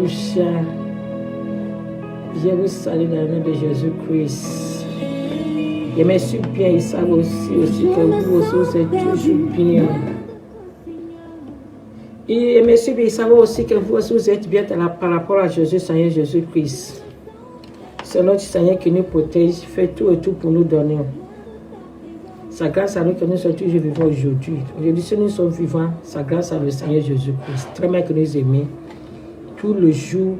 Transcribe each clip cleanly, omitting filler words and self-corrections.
Alléluia. Jérusalem, dans le nom de Jésus-Christ. Je me suis bien, ils savent aussi que vous aussi, c'est toujours bien. Et je me suis bien, ils savent aussi que vous aussi, vous êtes bien par rapport à Jésus, Seigneur Jésus-Christ. C'est notre Seigneur qui nous protège, fait tout et tout pour nous donner. C'est grâce à nous que nous sommes toujours vivants aujourd'hui. Aujourd'hui, si nous sommes vivants, c'est grâce à le Seigneur Jésus-Christ. Très bien que nous aimons. Tout le jour,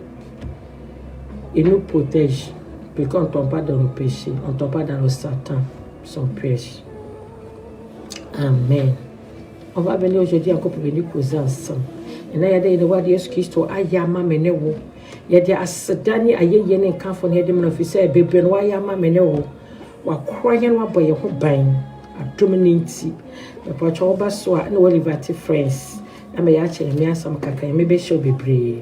il nous protège. Pour qu'on ne tombe pas dans le péché, on ne tombe pas dans le Satan, son piège. Amen. On va venir aujourd'hui encore pour venir causer ensemble. Et là, il y a des lois de Jésus-Christ, il y a des accidents, il y a des enfants, il y a des officiers, il y a des enfants, wakroyen waboye ho ban adominanti e pocho ba so a na walivati friends na me ya chere me asam kaka me be show bebre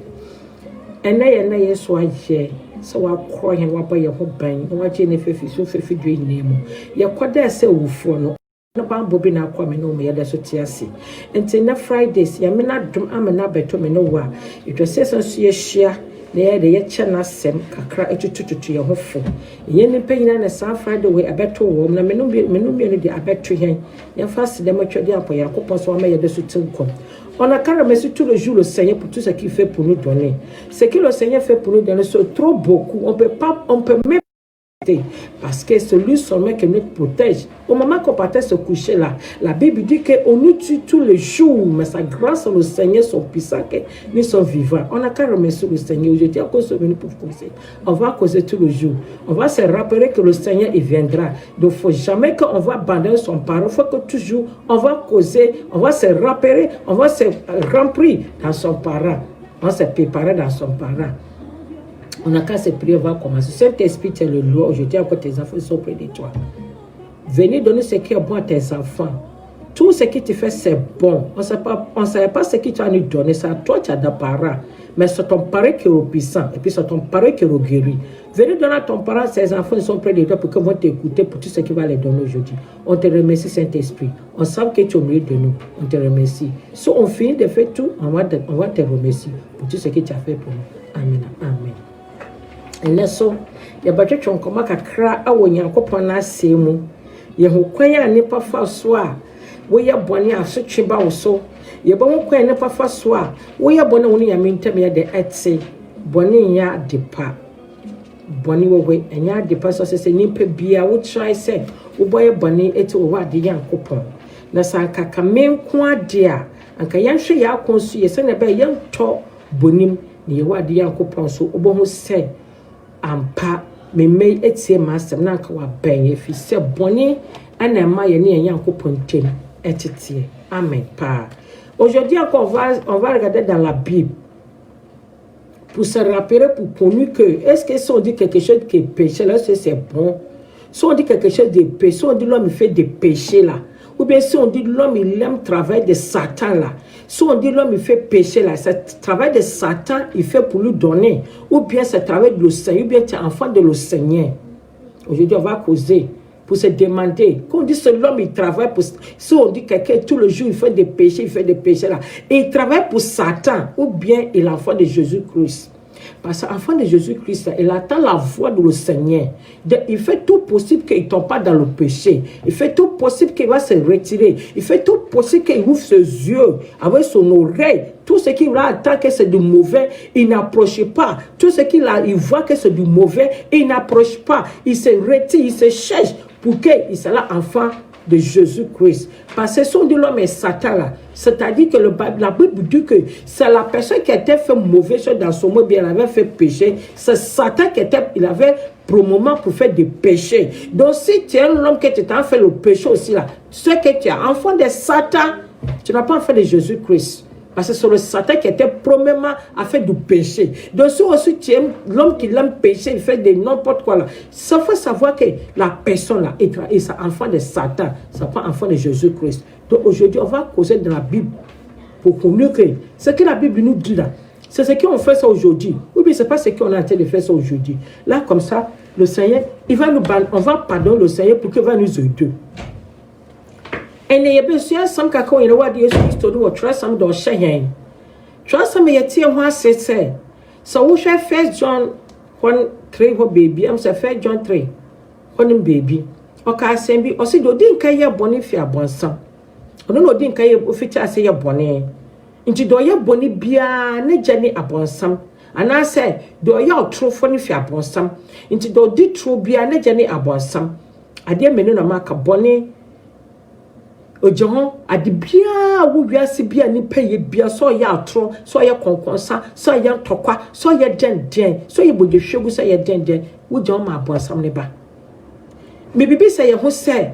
ena ye na yeso aje so wakroyen waboye ho ban na waje ne fefi so fefi dwe nemu ye koda se wufo no na bambo bi na akwa me no me ya da so tiase enti na Fridays ya me na dum amena beto me no wa it was so ye share na de ye chena sem kakra etutututu ye hofo ye ne panyina na sa Friday we abeto wo na menum bi de abeto hen ye fast de matwede apo yakopon so ma ye de so tinko on a carrément sur tout le jour le Seigneur pour tout ce qu'il fait pour nous donner. Ce que le Seigneur fait pour nous donner c'est trop beaucoup, on peut même parce que c'est lui seulement qui nous protège. Au moment qu'on partait se coucher là, la Bible dit qu'on nous tue tous les jours, mais sa grâce au Seigneur, son puissant, que nous sommes vivants. On a qu'à remercier le Seigneur. Aujourd'hui, on est venu pour causer. On va causer tous les jours. On va se rappeler que le Seigneur, il viendra. Donc, il ne faut jamais qu'on va abandonner son parole. Il faut que toujours, on va causer, on va se rappeler, on va se remplir dans son parole. On va se préparer dans son parole. On a qu'à se prier, on va commencer. Saint-Esprit, tu es le loi. Aujourd'hui, encore tes enfants sont près de toi. Venez donner ce qui est bon à tes enfants. Tout ce qui te fait, c'est bon. On ne savait pas ce qui tu as nous donné. C'est à toi, tu as des parents. Mais c'est ton parent qui est puissant. Et puis c'est ton parent qui est guéri. Venez donner à ton parent, ses enfants sont près de toi pour qu'ils vont t'écouter pour tout ce qu'il va les donner aujourd'hui. On te remercie, Saint-Esprit. On sait que tu es au milieu de nous. On te remercie. Si on finit de faire tout, on va te remercier pour tout ce que tu as fait pour nous. Amen. Amen. Et so ya baje chonkoma kakra awo nyankopon na asemu ye ho kwan ya nipa fa so a wo ye bone aso tweba wo so ye bo ho kwan nipa fa so a wo ye bone woni ya mentem ya de etse bone ya depa bone wo we enya depa so se nipa bia wo try se wo boye bone eti wo wa de yankopon na sanka kamenko ade a anka yanhwe ya konsu ye se na ba yanto bonim ne ye wa de yankopon so wo bo ho se ampa me etie masem na nka wa ben efi se boni ana ma ye ne yankopon tem etete amen pa. Aujourd'hui encore on va regarder dans la Bible pour se rappeler, pour connaître que est-ce que si on dit quelque chose qui est péché là c'est bon, si on dit quelque chose de péché, si on dit l'homme fait des péchés là, ou bien si on dit l'homme il aime travail de Satan là, si on dit l'homme il fait péché là, c'est travail de Satan il fait pour lui donner, ou bien c'est travail de le Seigneur, ou bien tu es enfant de le Seigneur. Aujourd'hui on va causer pour se demander, quand on dit que l'homme il travaille pour, si on dit quelqu'un tout le jour il fait des péchés là, et il travaille pour Satan, ou bien il est l'enfant de Jésus-Christ. Parce que l'enfant de Jésus-Christ, il attend la voix de le Seigneur. Il fait tout possible qu'il ne tombe pas dans le péché. Il fait tout possible qu'il va se retirer. Il fait tout possible qu'il ouvre ses yeux avec son oreille. Tout ce qu'il attend que c'est du mauvais, il n'approche pas. Tout ce qu'il voit que c'est du mauvais, il n'approche pas. Il se retire, il se cherche pour qu'il soit l'enfant de Jésus-Christ. Parce que son de l'homme est Satan là. C'est-à-dire que la Bible dit que c'est la personne qui était fait mauvais chose dans son monde, bien elle avait fait péché. C'est Satan il avait pour le moment pour faire des péchés. Donc si tu es un homme qui t'a fait le péché aussi là, tu sais que tu es enfant de Satan, tu n'as pas enfant de Jésus-Christ. Parce que c'est le Satan qui était premièrement à faire du péché. Donc si aussi tu aimes l'homme qui l'aime péché, il fait de n'importe quoi là. Ça faut savoir que la personne là est enfant de Satan, c'est pas enfant de Jésus-Christ. Donc aujourd'hui on va causer dans la Bible pour connaître que ce que la Bible nous dit là, c'est ce qu'on fait ça aujourd'hui. Ou bien c'est pas ce qu'on a en train de faire ça aujourd'hui. Là comme ça, le Seigneur, on va pardonner le Seigneur pour qu'il va nous aider. And the Abyssian some kako in a word, yes, to do a trust some door shayan. Trust some ye tear one say, So we share 1 John 1:3 ho baby. I'm say 1 John 3. Onim baby. Oka asembi osi do din kan ye boni fi abonsam. Ono no din kan ye ofiti ase ye boni. Nti do ye boni bia na gane abonsam. Ana say do ye otrofo ni fi abonsam. Nti do di tro bia na gane abonsam. Ade menu na maka boni ojohon ade bia wo wiase bia ni paye bia so ye atro so ye konkonsa so ye ntokwa so ye den so ye bodhwegu so ye den wo john ma abonsam ne ba. Bibi say ho say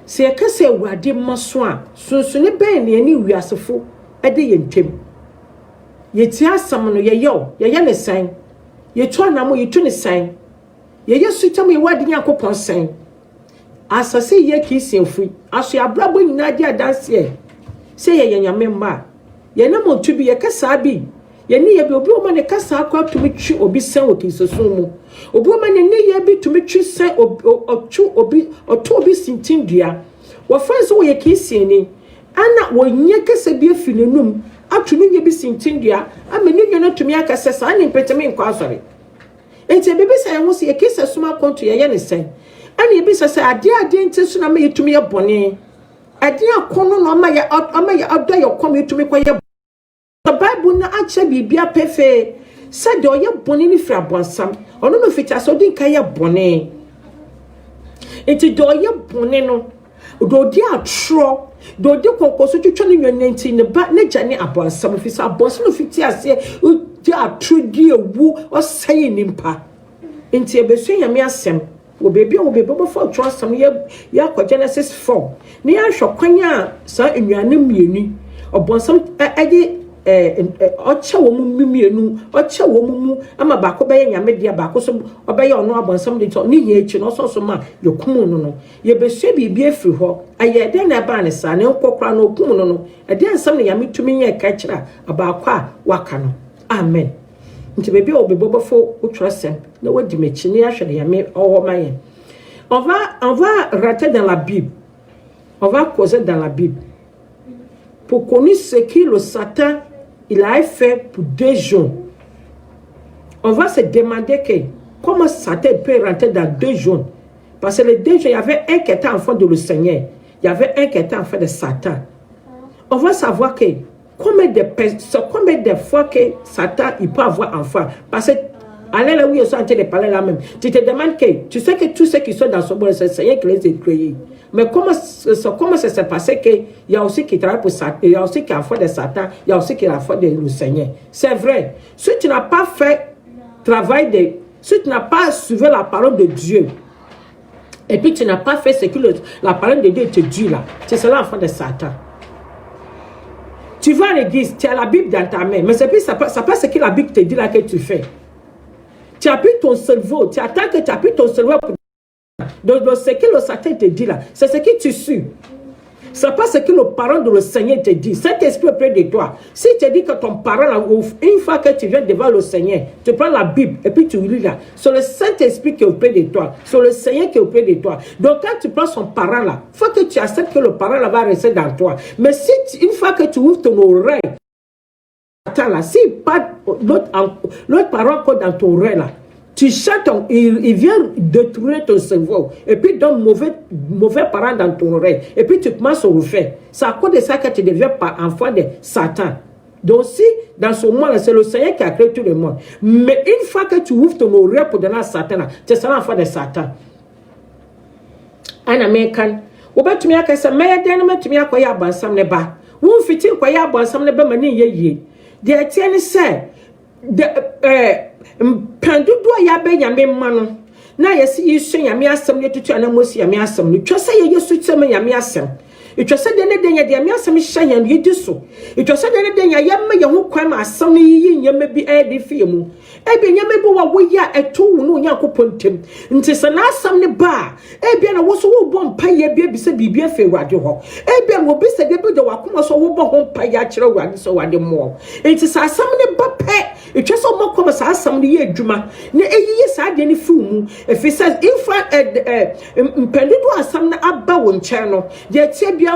se ye kase awurade maso a sunsune ben ne ani wiasefo ade ye ntwem ye ti asam no ye ne san ye tu anamo ye tu ne san ye sutam ye wade yakopon san asase ye kisenfu aso abrabo nyina di adanse e se ye nyame mma ye na motu bi ye kasa bi ye ni ye bi obi o ma ne kasa akwa tumi twi obi san o kisoso mu obi o ma ne ye bi tumi twi san otu obi sintindua wo fanso wo ye kiseni ana wo nye kasa bi afi nenum atumi ye bi sintindua ameni nye no tumi akasa sa ani mpetemi nkwa asore enti bebe sa ye ho se ye kisa suma konto ye ne san ani ebi sese ade nti so na me yetumi ye bone ade akono no ma ya odo ye kom yetumi kwa ye the bible na ache bibia pefe said do ye bone ni fra bonsam ono no fita so din ka ye bone enti do ye bone no do di atro do di konkoso twetwa ne nwananti ne ba ne gane abonsam fisa abonsam no fiti ase di atro di ewu o sai nimpa enti ebesu nyame asem wo baby for trust some ya kwa Genesis 4 ni ya hwekwanya sa enwane mienu obonsam ade oche wo mu mienu oche wo mu ama ba ko be nyame dia ba ko so obeye ono abonsam de to ni ye echi no so ma yokum no ye behwe bibia afiri ho aye den na ba ne sa ne nkokra no okum no ade ansam ne yame tumi ye ka kira aba kwa waka no amen. Nti baby obebobofo utrasem na wadi mechi ni ahwede yame owo maye. On va rater dans la Bible. On va causer dans la Bible. Pour connaître ce que le Satan il a fait pour 2 jours. On va se demander comment Satan peut rentrer dans 2 jours. Parce que les 2 jours, il y avait un qui était enfant de le Seigneur. Il y avait un qui était enfant de Satan. On va savoir que combien de fois que Satan il peut avoir enfant. Parce que allez là où ils sont en train de parler là même. Tu te demandes que tu sais que tous ceux qui sont dans ce monde, c'est le Seigneur qui les a créés. Mais comment ça s'est passé qu'il y a aussi qui travaille pour Satan, il y a aussi qui a foi de Satan, il y a aussi qui a foi de le Seigneur. C'est vrai. Si tu n'as pas fait si tu n'as pas suivi la parole de Dieu, et puis tu n'as pas fait ce que la parole de Dieu te dit là, tu seras enfant de Satan. Tu vas à l'église, tu as la Bible dans ta main, mais c'est pas ce que la Bible te dit là que tu fais. Tu as pris ton cerveau, tu attends que tu as pris ton cerveau pour... Donc, ce que le Satan te dit là, c'est ce que tu suis. C'est pas ce que le parent de le Seigneur te dit. Saint-Esprit auprès de toi. Si tu te dis que ton parent, là, une fois que tu viens devant le Seigneur, tu prends la Bible et puis tu lis là. C'est le Saint-Esprit qui est auprès de toi. C'est le Seigneur qui est auprès de toi. Donc quand tu prends son parent là, il faut que tu acceptes que le parent là va rester dans toi. Mais si une fois que tu ouvres ton oreille, attends là, si pas l'autre parent encore dans ton oreille là, tu chantes, il vient détruire ton cerveau. Et puis, donne mauvais parents dans ton oreille. Et puis, tu commences à refaire. C'est à cause de ça que tu deviens enfant de Satan. Donc, si, dans ce monde-là, c'est le Seigneur qui a créé tout le monde. Mais une fois que tu ouvres ton oreille pour donner à Satan, tu seras enfant de Satan. En Américain, ou bien tu m'as dit que mais tu m'as dit que bansam ne ba. Ou fiti ko ya bansam ne ba mani ye. De tiene se pendudu ya be nyame mano na yesi yisu nyame asem ne tutu anamosi nyame asem ne twese ye yesu tsem nyame asem itwese de ne de nya de nyame asem hyan yedi so itwese de ne de nya yemma ye ho kwan ma asem ne yi nyame bi de fie mu ebe nyame bi wa wo ya eto wu no nyakopontem nti se na asem ne ba ebe na wo so wo bom paye bi se bibia fe wade ho ebe wo bi se de bi de wakoma so wo bom paye a kire wade so wade mo nti se asem ne ba pe It just so more come as some year Juma. Ne yes, I didn't fool. If it says Pendido some abawon channel, yet Tibia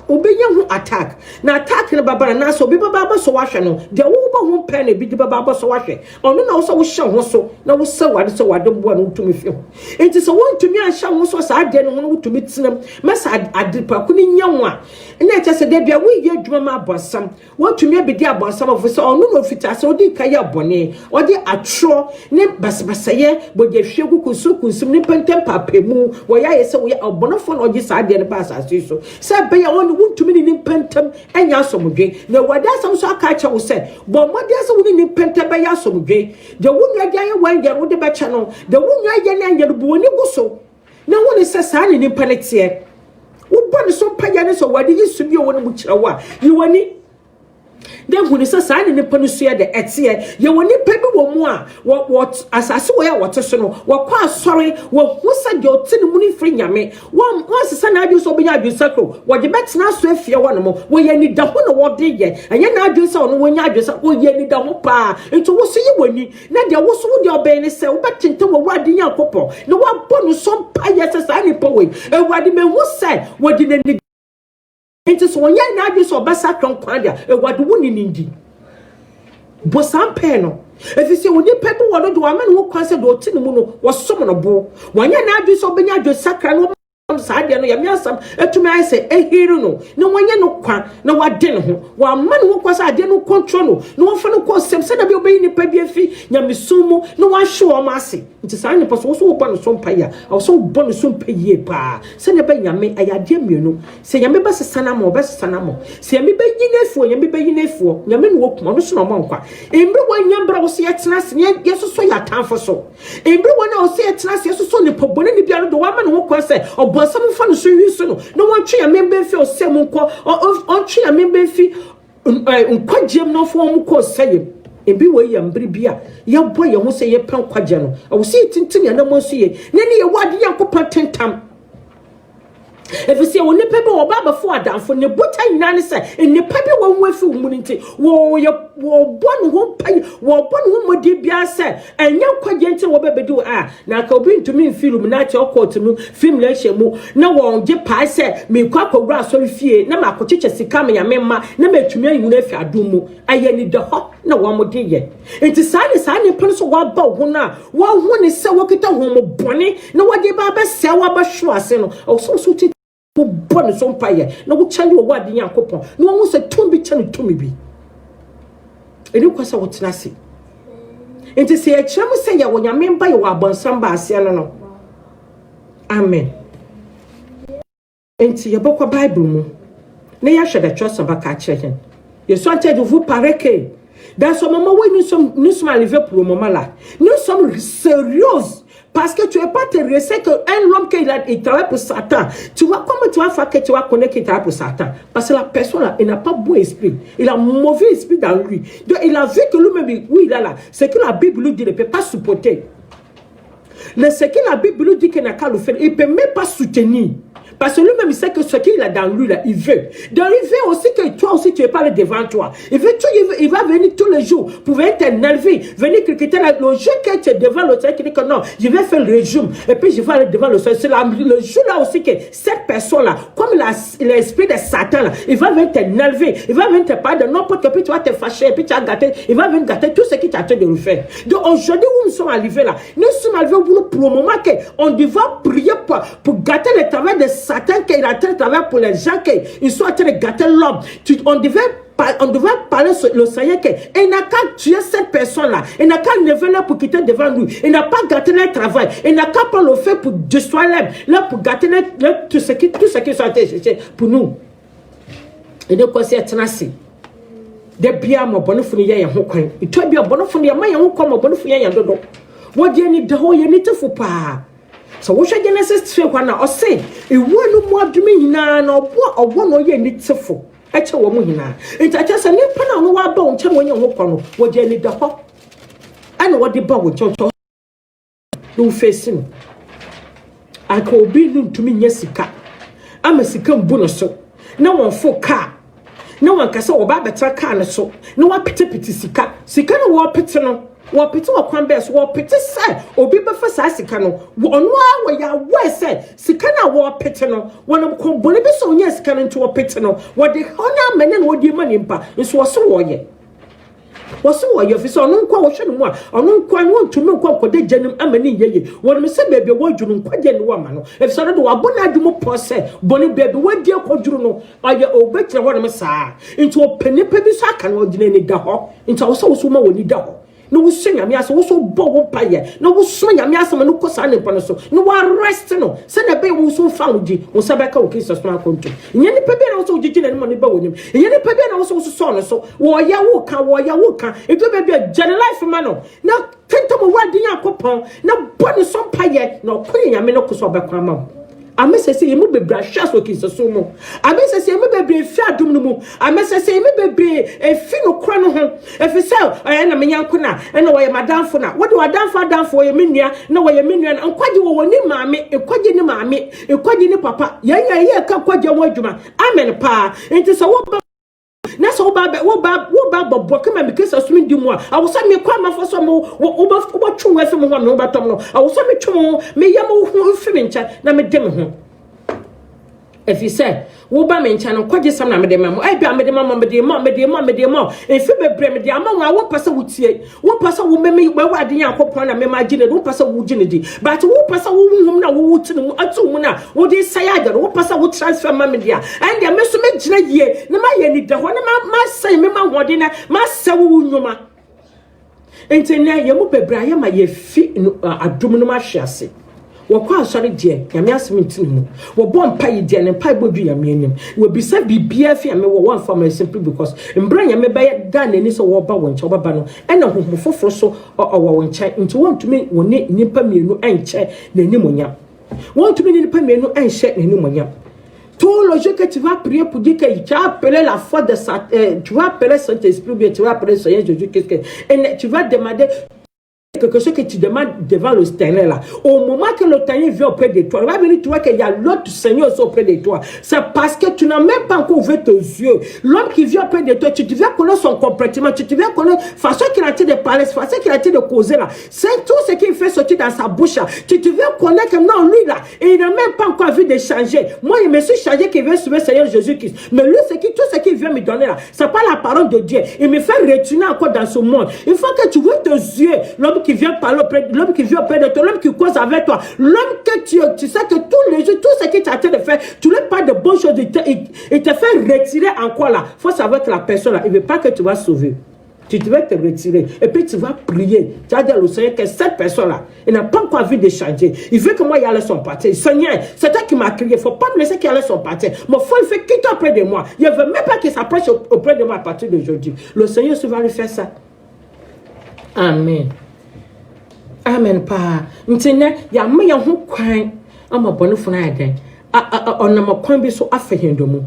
obey attack. Now attacking Baba and so be Baba so washano. The over won't penny be the Baba so wash it. Or no, also was shown so. Now so I don't want to me feel. It is a one to me and show was I didn't want to meet them. Mess I did Pakuni young one. And I just said, Debbie, we get drama about some. What to me be there about some of us or no fit as or the Kaya Bonnet or the atro, ne Basbasaye, but the Shagu Kusuku, some nipentem papemu, where I say we are bonafon or this idea the pass as usual. Said by your own wound to me in pentem and Yasomuge. No, what does also catcher will say, but what does a woman in pentem by Yasomuge? The wound I when you're on the channel, the wound I and your bony so. No one is a sign in panic here. Who bought some payanis or what used to be one which you want it? Then when it's a sign in the Panusia, the Etia, you want it paper or more. What as I swear, what quite sorry, what was a your tin money free yame. Once the son I do so be I do circle. What the bets now swear for one more, where you need the one what day yet, and you now do so when you just oh, you need the whole pa. And to what see you when you now there was what your baby sell back into a word in your couple. No one bonus some payas as any poet, and what the man was said, what did they Into so when you now do so basa kronkwanda e wadu woni nindi bo sampeno if you say when you people want to do amen who kwanse do tin mu no wo som no bo when you now do so benya do sakra no sadia no yame asam etumi ai say ehiru no na wanye no kwa na wade no ho wa man wo kwasa ade no control no na wo fa no ko sem se da bi obeyi ni pa bi afi nyamesumu na wa hwe o ma ase nti sa ne paso wo bo no so mpa ya wo so bo no so mpa yie pa se ne ba nyame ayade mienu se nyame ba sesana mo ba sesana mo se nyame ba yinefuo nyame ba yinefuo nyame no wo kuma no so no mo nkwa embre wanya bra wo se yetena se yeso so ya tanfo so embre wona wo se yetena se yeso so ne pobone ni bia no do wa man wo kwa se but some fun so you so no one tree a member feel say munko on tree a member fi nkwajem no fo mu ko say ebi we yam bribia ya boy ye ho say ye pen kwaje no I will see tintin ya na mo so ye na ne ye wade yankopon tentam if you see when the people were baba for adamfo ne bota nyina ne say ne papi won wafi mu nti wo bon ho pai wo bon ho modi bia say enya kwaje nti wo bebedu na ka obi ntumi film na che okot mu film na hyemu na wo je pai say me kwa kwura asori fie na makocheche sika me yamema na matumi ayi na afi adom mu aye ni de ho na wo modi ye nti saa ne pon so wa ba ho na wo ho ne se wo kita ho mo bone na wo de ba ba se wa ba hwo ase no so bon so mpaye na wo chale wo wade yankopon na wo se tumbi chane tumi bi eni kwasa wo tenase enti se ekirem se ya wo nyame mba ye wo abonsam ba ase no amen enti ye bokwa bible mu na ya hwede twosa ba ka kire ye so ante de vous paraît que dans ce moment où nous sommes arrivés pour le moment là nous sommes sérieux. Parce que tu n'es pas intéressé qu'un homme qui travaille pour Satan. Tu vois comment tu vas faire que tu vas connaître qu'il travaille pour Satan. Parce que la personne là, il n'a pas bon esprit. Il a un mauvais esprit dans lui. Donc il a vu que lui-même, oui, il a là. C'est que la Bible lui dit, il ne peut pas supporter. Ce que la Bible lui dit qu'il n'a qu'à le faire, il ne peut même pas soutenir. Parce que lui-même, il sait que ce qu'il a dans lui, là, il veut. Donc, il veut aussi que toi aussi, tu es pas devant toi. Il va venir tous les jours pour venir t'énerver, venir critiquer le jour que tu es devant le Seigneur, qui dit que non, je vais faire le régime, et puis je vais aller devant le Seigneur. C'est le jour-là aussi que cette personne-là, comme l'esprit de Satan, là, il va venir t'énerver, il va venir te parler de n'importe quoi, puis tu vas te fâcher, et puis tu vas gâter, il va venir gâter tout ce qui t'attend de le faire. Donc, aujourd'hui, où nous sommes arrivés là, nous sommes arrivés au boulot pour le moment qu'on devra prier pour gâter le travail de Satan qui est en train de travailler pour les gens qui sont en train de gâter l'homme. On devait parler sur le Seigneur qu'il n'a qu'à tuer cette personne-là. Il n'a qu'à lever là pour quitter devant nous. Il n'a pas gâté leur travail. Il n'a qu'à pas le faire pour détruire là pour gâter tout ce qui sont en train de chercher pour nous. Et donc, c'est tenacité. De bien, mon bon fou, il y a un coin. Et toi, bien, bon fou, il y a un coin, mon bon fou, il y a un dodo. What do you need the whole unit of pas? So what should Genesis 3 or say? It won't more to me now, or one or ye need to for. It's a woman now. It's just a new pen on what bone tell when you walk on what you need the hop. I know what the bow with your no facing. I call be to me, Jessica. I'm a second bonus. No one for car. no one kasa oba betra kan so no wa pete sika no wo pete no wo pete wo kwan be so wo pete say obi be fa sa sika no ono a wo ya wo say sika na wo pete no wonam ko boni be so nya sika no nto wo pete no wo de ona mane no wo di mani mpa nso wo so wo ye waso wo ye fi so no nkwa wo hwe no mu a ono nkwa no ntumi nkwa kode gyanim amani yeye won me se bebe wo dwuru nkwa gye no ma no e fi so no do wabona adwumo pose boni bebe wadi akodwuru no aye obekire wo no me saa nti wo panipa bi so aka no gina ni da ho nti wo so ma woni da ho no wo so nyame ase wo so bo wo paye no wo so nyame ase no kosa ne pa so no wa rest no se na be wo so fa woji wo sabeka wo kisa so akonto nye ni pe be na wo so gigi na mo ne ba wonim nye ni pe be na wo so no so wo ya wo ka eto be be jene life ma no na tento mo wadi yakopon na boni so paye na okoye nyame no koso obekwa ma amesese yemu bebra hwa so kisa so mo amesese yemu bebre fi adum no mu amesese yemu bebre efi no kro no ho efise na menyanko na na wo ye madamfo na wo de wadamfo ye menua na wo ye menua na nkwaje wo woni maame ekwaje ni maame ekwaje ni papa ye ka kwaje wo adwuma amen pa enti so wo na so wo ba bobo kama because asumi di mu a awosa me kwa mafo so mo wo twu we fi mo ho me wo batom no awosa me twu me yam wo fi me ncha na me dem ho efi say wo ba me ncha no kwaje sam na me dem mo ai bia me dem mo efi bebre me dem ma wo pasa wo tie wo pasa wo me wa ade yakopon na me ma gine wo pasa wo gine di but wo pasa wo hum na wo tinu mu atu mu na wo de sai agado wo pasa wo transfer ma me dia and dia me so me gina yie na ma ye ni da ho na ma sai me ma hode na ma sa wo nyoma enti na ye mu bebre aye ma ye fi adum no ma hwiase wo kwa asori de nyame asem ntinu mu wo bom pa yi de ne pa bodu nyame anim wo bisa bibia fi ame wo one family simply because mbra nyame ba da nani so wo ba wo nche wo ba no ena hohom foforo so wo nche nti won tumi woni nipa mienu enche nani monyam won tumi nipa mienu enche nani monyam tout le jeu que tu vas prier pour dire que tu as appelé la foi de tu vas appeler Saint-Esprit, tu vas appeler Seigneur Jésus, et tu vas demander quelque chose que tu demandes devant le Seigneur là. Au moment que le Seigneur vient auprès de toi, il va venir, tu vois qu'il y a l'autre Seigneur aussi auprès de toi. C'est parce que tu n'as même pas encore ouvert tes yeux. L'homme qui vient auprès de toi, tu devais connaître son comportement, tu devais connaître la façon qu'il a été de parler, la façon qu'il a été de causer là. C'est tout ce qu'il fait sortir dans sa bouche là. Tu devais connaître que non, lui là, il n'a même pas encore vu de changer. Moi, il me suis changé qu'il veut suivre le Seigneur Jésus-Christ. Mais lui, tout ce qu'il vient me donner là, c'est pas la parole de Dieu. Il me fait retourner encore dans ce monde. Il faut que tu ouvres tes yeux. L'homme qui vient parler auprès de l'homme qui vient auprès de toi, l'homme qui cause avec toi, l'homme que tu sais que tous les jours, tout ce qu'il t'a de faire, tu lui parles de bonnes choses, il te fait retirer encore là. Il faut savoir que la personne là, il ne veut pas que tu vas sauver. Tu devais te retirer et puis tu vas prier. Tu vas dire au Seigneur que cette personne-là, il n'a pas encore envie de changer. Il veut que moi y aille son parti. Seigneur, c'est toi qui m'as crié. Il ne faut pas me laisser qu'il aille son parti. Mais il faut le faire quitter auprès de moi. Il ne veut même pas qu'il s'approche auprès de moi à partir d'aujourd'hui. Le Seigneur va lui faire ça. Amen. Amen pa. Ntene ya me ya ho kwan ama bonefo na adan. Onama kwan bi so afehendomu.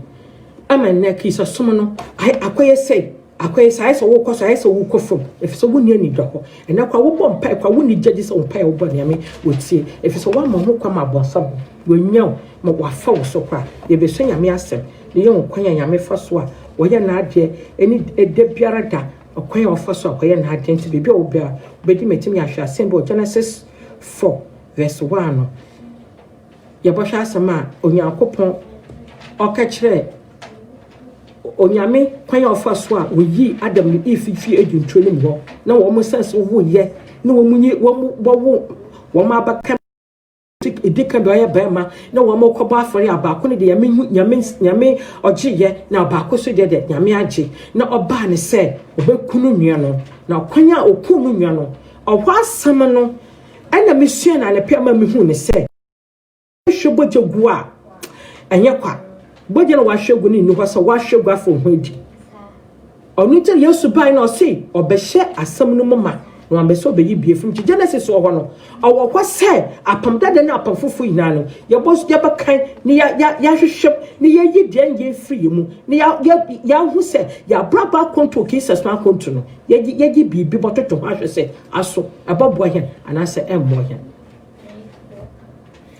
Amen na kisa somo no. Akoye say so wo koso ai so wo kofom. Efiso wo ni ani doko. Ena kwa wo bom pa kwa wo ni gye so pa wo bom yame wo tie. Efiso wa ma ho kwa ma bonsam. Wo nyaw ma wa fa wo so kwa. Ye be so nyame asem. Ye yo kwan nyame fa so a wo ye na ade eni ede biara da. Okwan ofa so akoye na identity bibia obia obedi metimi ahwa symbol Genesis 4 verse 1 no ye bo hwa asema onyankopon okakire onyame kwan ofa so a oyi Adam ni Eve fi edwuntro ni mo na wo mo sense wo ye na wo munyi wo ma abaka idika be bema na wo mo koba afori abako ne de nyame ogiye na abako so de nyame age na oba ne se obekunu nua no na kwanya okunu nua no ohwa asam no ana mesua na ne pema mehu ne se hweboje gu a enye kwa boje na wahwegu ni ho so wahwegu afo ho edi onu te Yesu bai na o se obehye asam no mama no ambeso be yibie fim Genesis wo ho no awokwa se apamdade na apamfofo ina no ye boss ye bakan ni ya hwehwem ni ye yidie ye free mu ni ya hu se ya braba konto Jesus ma konto no ye bibi bototo hwehwe se aso ababo hen anase emmo hen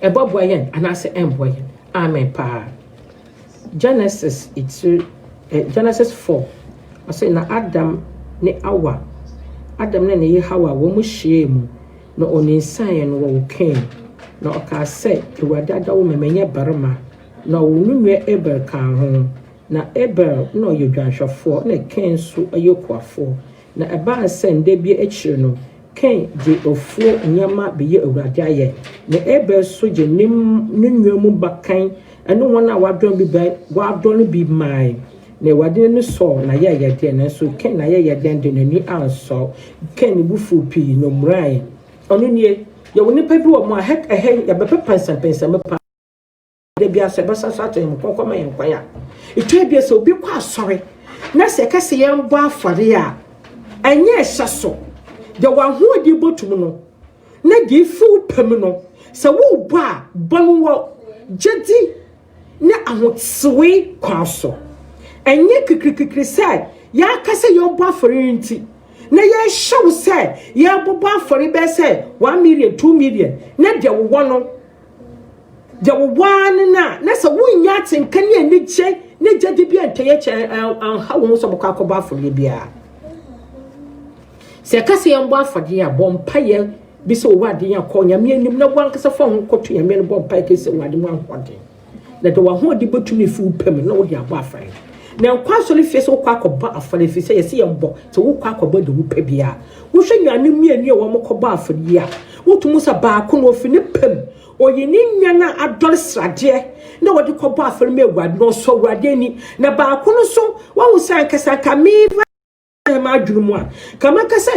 ababo hen anase emmo hen amen pa Genesis itu Genesis 4 I say na Adam ne Awa Adam ne ye Hawa wo mu hyemu na oninsan no wo Cain na oka say Ewurade ada wo memenye barima na wo nunwe Abel kan ho na Abel no ye dwanhwefo na Cain so ayokuafo na eba sende bi akire no Cain je ofuo nyama beye Ewurade aye na Abel so je nunwe mu bakan eno wona wadon bi mai na Ewurade no so na ye de na so Cain na ye de nani anso Cain bufu pi no mrai onu nie ye woni pa bi wo mo ahek ya be pensa me pa de bia se basa sa to mkokoma yen kwaya etu bia se obi kwa asore na se ka se yen bo afore a anye hyaso de wa ho odi botum no na de fu pam no se wo bo a bon wo jedi na ahotsewe kwa so anye kikrikikri sai ya ka se yen bo afore nti na ye show say ya bo afore be say 1 million 2 million na de wo no de one na so wunya tenka ne niche ne jade bi anteye che an ha wo so bokwa akoba afore bia se ka se yambo afode a bompaye bi so wade ya ko nyame anim na wankasa fa ho koto nyame no bompaye ke se wade mu anhode na de wa ho de botumi fu pam na wo de abo afare na kwa so le fie so kwa akoba afare fi se yesi yambo te wo kwa akoba de wo pa bia wo hwe nyane miani wo mo koba afare ya wo tumu sa ba ko no fi ne pam oye ni nwana adol srade na wodi kobo afere me Ewurade no so Ewurade ni na ba ko no so wa wo san kasa kamiva ma adwumu a kama kasa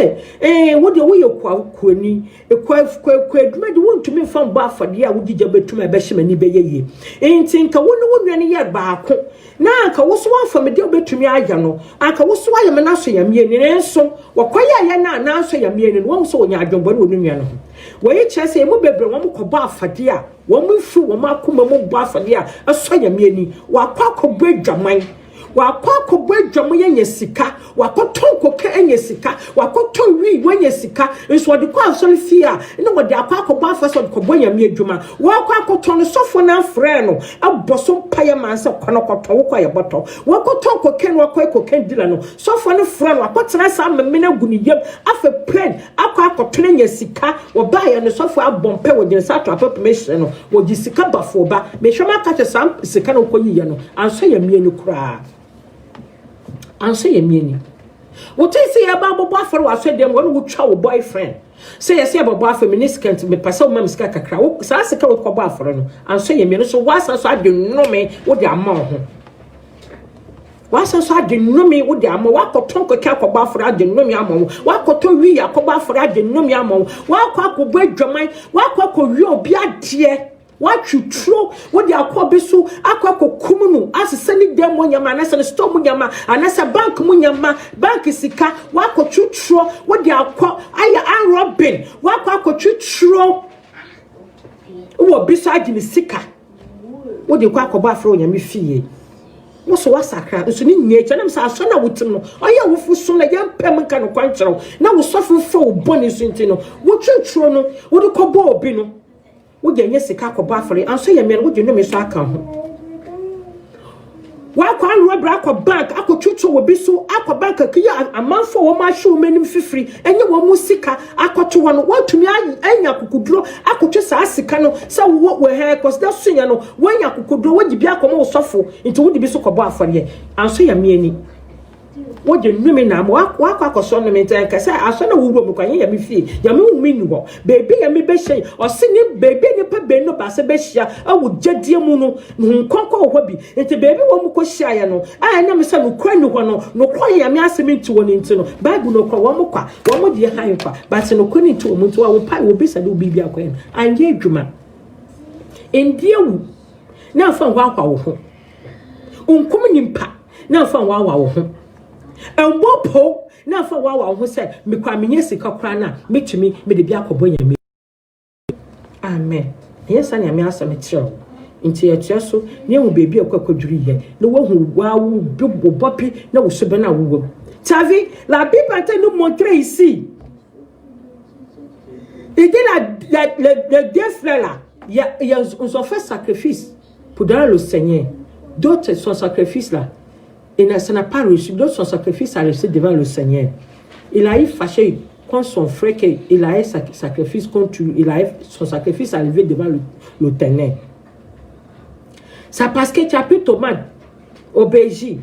wodi wo ye kwa ni kwa adwuma de wontumi fam ba afade a wodi gya betuma be hye mani be yeye enti nka wo nwa ne ye ba ko na aka wo so afam de betumi aya no aka wo so aye me na so ya mie ni nso wakwaya ya na so ya mie ni wo so wonya adwombo ne wo nwa no Waye chese mu bebre wo mkoba afade a wo mfu wo makoma mu bo afade a aso yamiani wakwa akobɔ adwaman wakwa akobɔ adwaman yenya sika wakoton koke enya sika wakoton wi wenya sika nso de kwa asori fia ne wo de akwa akobɔ afaso de kobɔ yami adwuma wakwa akoton sofo na afre no aboso paye manse kono koton wo kwa ye boto wakoton koke no wakwa koke dira no sofo ne fre no akotena sa memena guniyem afa plan akwa akoton enya sika wo ba ya no sofo abompe wo de sa to apopemehye no wo di sika bafo ba mehwema ka che sam sika no koyiye no anso yami ani kura anso yamiani what is say about bobo aforo aso dem won wo twa wo boyfriend say yes ya bobo aforo miniscant me pasa wo mam sika kakra wo sa sika wo kobo aforo no anso yamiani so wasa so ade nnome wo de ama ho wasa so ade nnome wo de ama wakoton ko ka kobo aforo ade nnome ama ho wakoton wi ya kobo aforo ade nnome ama ho wakwa kobo adwaman wakwa ko wi obi ade what you throw what the akwabisu akwakokumunu asesani dem nyama anasa store nyama anasa bank nyama bank sika wakotwutro what the akwa aya an robin wakotwutro wo bisaji ni sika what the kwakoba afro nyama fie wo so wasakra so ni nye chanam sa so na wotim no oya wo fu so na yampem nka no kwankyerɛw na wo sofo fo boni so ntino wo twutro no wo de kobo obi no wo ganye sika koba afere anso ye me no wo gye no me so aka ho wa kwa anro bra kwa bank akotwutwo wo bi so akwa bank akiya amanfo wo ma hwe wo manim fifiri enye wo mu sika akoto wo no watumi anya kokuduro akotwe sa sika no sa wo he cause that sunya no wanya kokuduro wo gibia akoma wo sofo nti wo di bi so koba afere anso ye me ani wo je nwumi na mo akwa akoso no me ntan kasa aso na wo mu kwanye ya me fie ya me wumi ni ho baby ya me be hye o se ni baby ni pa be no ba se be hia awu gyadie mu no nkonko wo bi nti baby wo mu ko hia ya no na me se no kwa ni ho no kwa ya me asemi nti wo ni nti no bible no kwa wo mu kwa wo mu die han kwa but no kwa ni nti wo mu nti wo pa wo bi sa do bibia kwa en anye adwuma endie wu na fa ho akwa wo ho onkum nimpa na fa ho awa wo ho Embopo na fa wa ho se me kwa menye sika kra na metumi me de bia akobo nyame amen yes ani ame asame tiro nti etua so ne hu bebi akwadwiri ye na wo hu wa wo bobopi na wo so be na wo tavi la bible te nous montrer ici il dit le deux frères là ils ont fait sacrifice pour donner le Seigneur d'autres son sacrifice là ça n'a pas reçu, d'autres son sacrifice a reçu devant le Seigneur. Il a eu fâché contre son frère qu'il a eu sacrifice contre lui, il a eu son sacrifice à lever devant l'Éternel. C'est parce que tu as pris tomate, aubergine,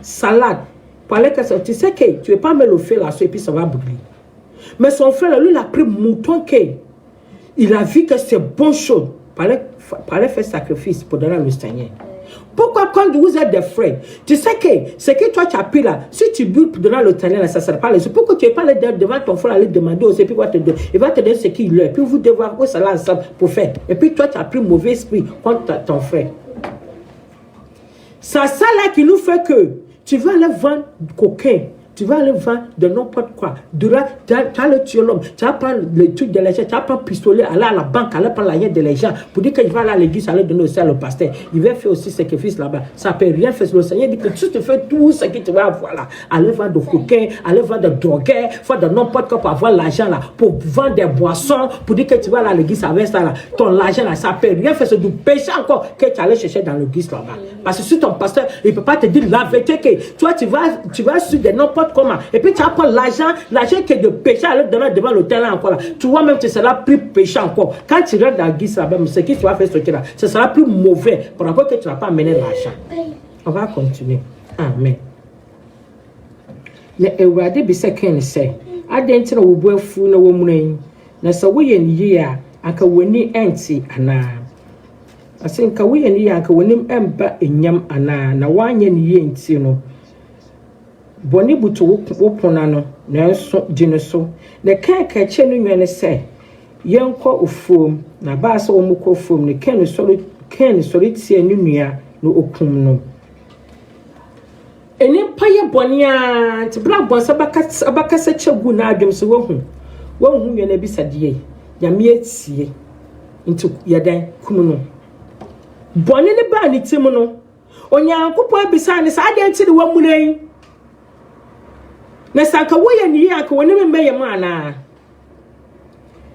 salade, tu sais que tu ne veux pas mettre le feu là-dessus et puis ça va brûler. Mais son frère, lui, il a pris mouton il a vu que c'est bon chose. Parlait faire sacrifice pour donner le Seigneur. Pourquoi quand vous êtes des frères, tu sais que ce que toi tu as pris là, si tu brûles pour donner le Seigneur, ça ne sert pas. Pourquoi tu ne pas aller devant ton frère, aller demander aussi, puis il va te donner ce qu'il a. Et puis vous devez avoir ça là ensemble pour faire. Et puis toi tu as pris mauvais esprit contre ton frère. C'est ça là qui nous fait que tu vas aller vendre cocaïne. Tu vas aller vendre de n'importe quoi. Tu vas le tuer l'homme. Tu vas prendre le truc de les gens. Tu vas prendre pistolet, aller à la banque, aller prendre l'argent de les gens. Pour dire qu'il va aller à l'église, aller donner aussi au pasteur. Il va faire aussi sacrifice là-bas. Ça ne peut rien faire. Le Seigneur dit que tu te fais tout ce que tu vas avoir là. Aller vendre de cocaïne, aller vendre de droguer, faire de n'importe quoi pour avoir l'argent là. Pour vendre des boissons, pour dire que tu vas aller à l'église avec ça là. Ton argent là, ça ne peut rien faire. C'est du péché encore que tu allais chercher dans l'église là-bas. Parce que si ton pasteur, il ne peut pas te dire la vérité que toi, tu vas sur de n'importe comment. Et puis tu apprends l'argent qui est de péché à l'autre devant l'autel encore là. Tu vois même que ce sera plus péché encore. Quand tu rentres dans la guise là-bas, ce qui tu vas faire sortir là, ce sera plus mauvais par rapport que tu n'as pas amené l'argent. On va continuer. Amen. Mais Ewurade bisa ken se adenti na wo boafu na wo munan na sa wo ye ni ya aka woni enti ana asenka wo ye ni ya aka woni emba enyam ana na wanye ni ye enti no boni butu wo pona no na so gine so na kan ka che no nwene se yenko ofuom na ba so wo mukọ ofuom ne ken so tie ni nua no okum no eni paye boni a ti bra bon abakasa chegu na adwem so wohu nwene bisade nyame atie nti yadan kunu no boni ne ba ni tim no onyankopɔ abisa ne sa adan ti de wa munan na sanka wo ye ni aka woni memeye ma na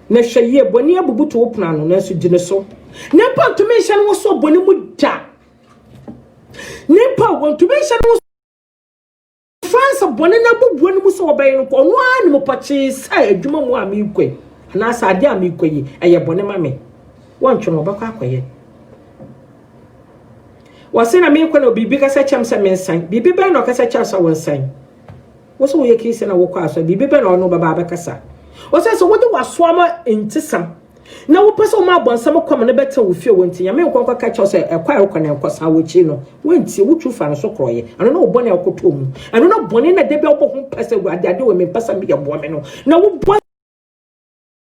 na hweye boni abubutu wo puna no na so gine so ne pa to me hye no so boni mu da ne pa won to me hye no France boni na bubu no mu so obaye no ko no an mo pachi sai adwuma mu amikwe na sa ade amikwe yi eye boni ma me won twe no bakwa akoye wase na me ko na bibi ka sa chem sa mensan bibi ba no ka sa cha sa wonsan woso wo ye kise na wo kwa so bibi be na ono baba abekasa wo se so wo de waso ama entisam na wo pese o ma bonsam kom na beta wo fie wonti ya me nkwa ka cha so ekwa ekwa na enkosa wo chi no wonti wo tufa no so kroye ano na wo bone akoto mu ano na bone na de be obo ho pese wo ade wo me pesa me ye bo me no na wo bo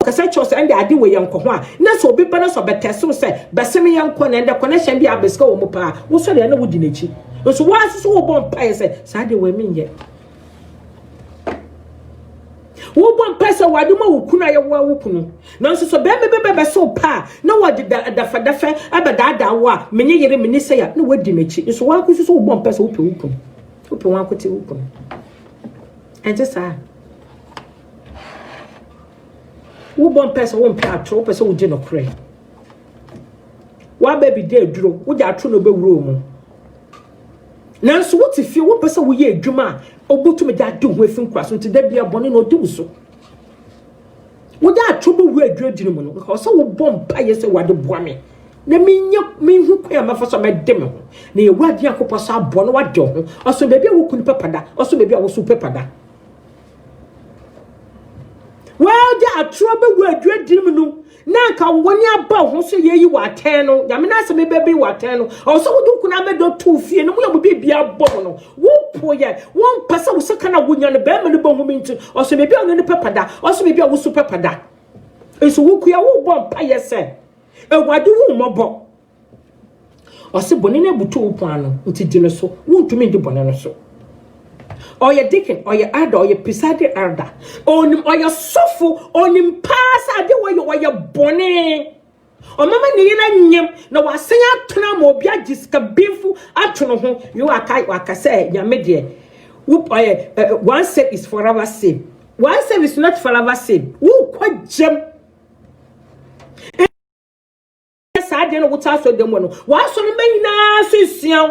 kasa cha so ande ade wo ye nko ho a na so obi be na so beteso se beseme ye nko na ende connection bi abeska wo mu pa wo so de na wo di nachi so wo aso wo bon pa se sa de wo menye wo bon pesa wade ma wo kunu aye wo kunu nanso so be so pa na wode dafa abada wo a menye yere meni se ya na wadi nachi so wa kusu so wo bon pesa wo pe wo kunu wo pe wa kote wo kunu ente sa wo bon pesa wo mpa atro pesa wo je no kre wa baby dey duro wo ja atro no be wuro mu nanso wo ti fie wo pesa wo ye adwuma obutu me da do ho efin kwa so nti da bia bone no do so wo da atobo wu adwuadwiri mu no ka so wo bompa yese wade boa me na me hu kwa ma fa so me de me ho na ye wade akopo so abo no wade ho oso bebia wo kunu pepada oso bebia wo so pepada wa da atobo wu adwuadwiri mu no na ka woni aba ho so ye yi waten no ya me na se me bebe waten no o so wo kuna me do tu fie no mo ya bebe abo no wo poye won pesa wo saka na wonya no be me no bo minti o so bebe onu ne pepada o so bebe wo so pepada eso wo kuya wo bo pa yese e wade wo mobo o se boni na butu wo pon ano nti dine so wo ntumi di boni no so oye dikin oye ada oye pisade arda onim oye sofu onim pasa de oye bone o mama ni na nyem na wasen atona ma obi agiska bifu atono ho yo aka say nyame de wo oye one step is forever same one step is not forever same wo kwagem esa de no wuta so dem no wa so no manyina so sian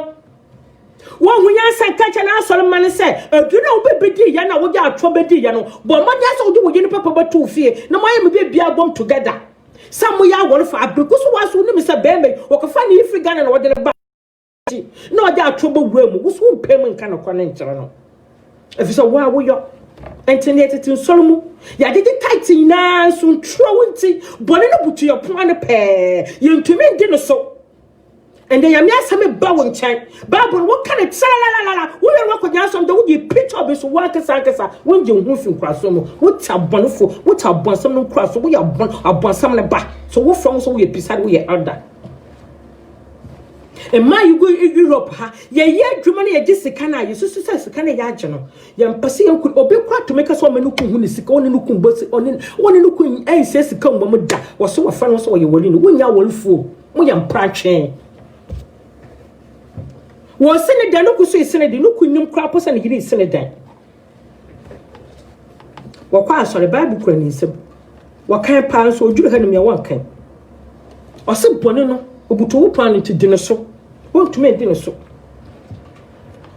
One when you say catch an answer, man say, do you know baby, Yana, what you are trouble, Yano, but my answer do with papa but 2 fear. No, my baby are born together. Some we are one for a because was who Mr. Bambi, or can find if you gun and order about. No, they are trouble room, whose own payment kind of connect. If it's a while, we are entered in Solomon. Ya did it tight in now, soon trowing, but in a put to your plan a pair. You to me dinner so. And then you have some bowing chain. Babble, what kind of la? We are working on some the pitch of his water sancasa when you move in Crassomo. What's a bonful? What a bonsom cross? We are born some back. So what from so we beside we are under. And my you go in Europe, ha, yeah, Germany, a Jessica, you success, can a yajano. Young Passion could obey quite to make us one look who is only looking but on one looking and says to come when that was so a fan so you will in when you will fool. We am pratching. Was Senate the local say Senate, the look in crappers and he is Senate. What quite sorry Bible cranium. What kind of parents or you had me a one kind? Or some bonino, or to plan into dinner so. Want to make dinner so.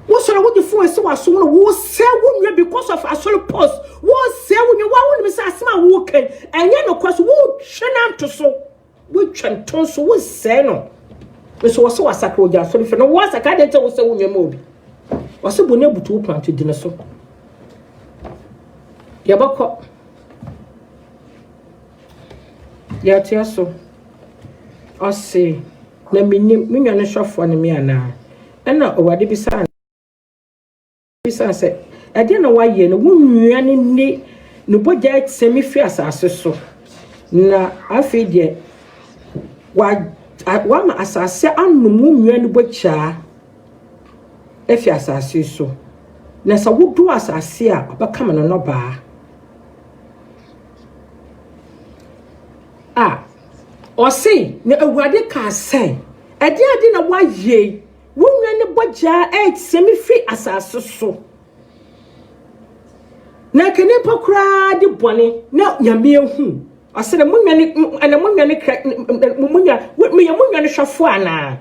What sort of what you for so as soon was sell because of a sort of post? Was sell when you want Miss Asma walking and yet no cross would shun out to so. Which and tonso was seno. So was so a sacro jar, so if no was a cadet was so in your movie. Was so able to plan to dinner so. Yabako Yatia so. I say, let me name shop for me now. And now, what did be sad? Besides, I didn't know why you know, woman, no budget semi fierce as so. Now, I feed ye. Why, I want as I say, I'm no moon and butcher. If you as I say so. Nessa would do as I see, but come on no bar. Ah, or say, no, what they can say. I didn't why ye. Woman, the butcher, egg semi free as I so. Na kenepa kra de bone na nyame ehu asere munwane and munwane munya me munwane hwafo ana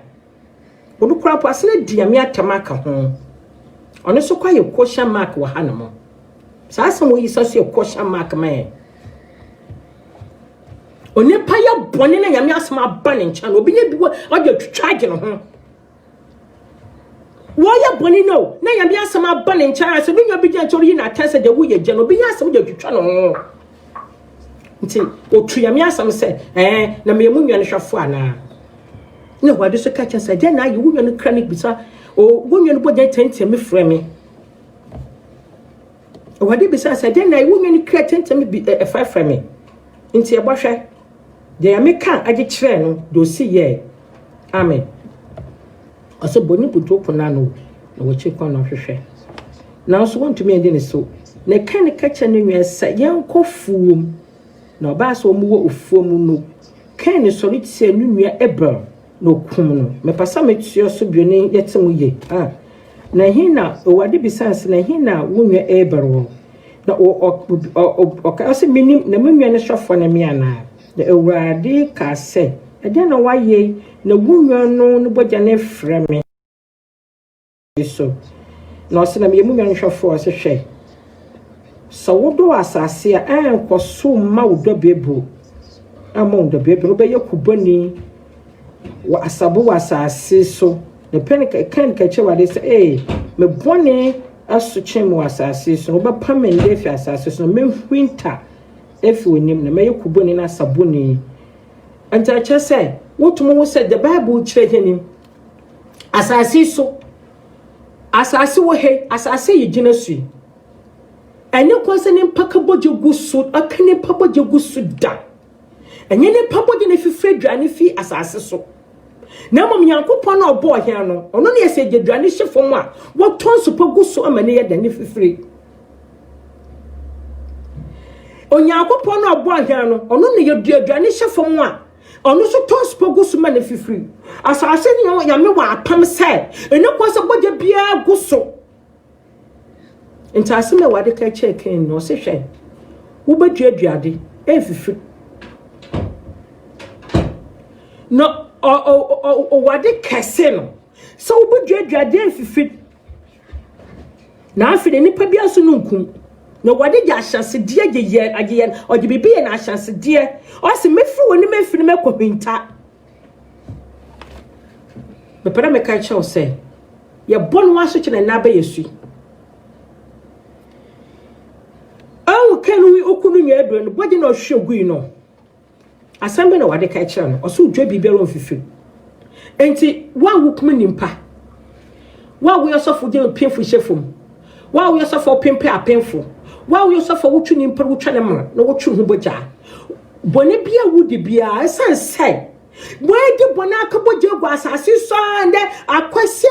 odu kra po asere dia me atamaka ho ono so kwa ye question mark wa hanamo sa asem wo yiso so ye question mark me onepa ya bone na nyame asem abane ncha no obi nya bi wo ode twitwage no ho why boni no na ya bia sama ba ne ncha so binya bi gya chori na tase de wo ye gya no binya asem de twitwa no nti otu ya mi asem se na me mu nwane hwafo ana na wade so ka kya se de na ye wo nwane chronic bisa o wo nwane bo gya tente me frɛ me wade bisa se de na ye wo nwane kra tente me bi fa frɛ me nti e bɔhwɛ de ya me kan age kyerɛ no do si ye amen. Asa boni puto pona no na wache kwa na hwehwe na so want to me ende ne so na kan ka cha ne nwesa yankofuom na ba so mu wo ofuom no kan ne so rit se nua ebel no kum no me pasa metuo so bione yetem ye na hin na owade bisanse na hin na wo nua ebel wo na o ka se minim na menua ne hwafo na me ana na ewade ka se ade na waye na wunwa no bogya na freme so na ose na me munwa nhwefo ose hwe so wodo asase a enkoso ma wodo bebo amon do bebo be yakubani wa asabo wa asase so na penika kan ka che wade se me bone aso chemu asase so no ba pamende fi asase so no me winter efi onim na me yakubani na saboni anta che se wotumo wo said the Bible chire him asase so asase wo he asase yi gina sui ene kwase ne mpaka boje gusu akane pa boje gusu da enye ne pa boje ne fifre dwane fi asase so na mom yankopon na obo he no ono ne yese dwane hyefo mu a wo tonso pa gusu amane ye da ne fifre onyankopon na obo he no ono ne ye dwane hyefo mu a ono so tos pogusu ma ne fifiri asase ni ya me wa apam se ene kwase boje bia guso ntase me wade ka cheken no se hwe wo baduaduade fifiri no o wade kese no so wo baduaduade fifiri na afide nipa bia so no nkum na wade ja chance die agye o de bibi na chance die o se mefi woni mefi me kwinta me pere me ka che say ye bon wa so kene na ba yesu awu kanu okunu nya edo no bodi na ohwegui no asambe na wade ka che no o so dwa bibia ro fifi enti wa wukum nimpa wa wo yosofo de piefo hyefom wa wo yosofo pempe apemfo wa wo yosofo wotwu nimpa wotwa ne ma na wotwu hu boja bone bia wudi bia esan sai wede bone akaboje gu asase so ande akwasi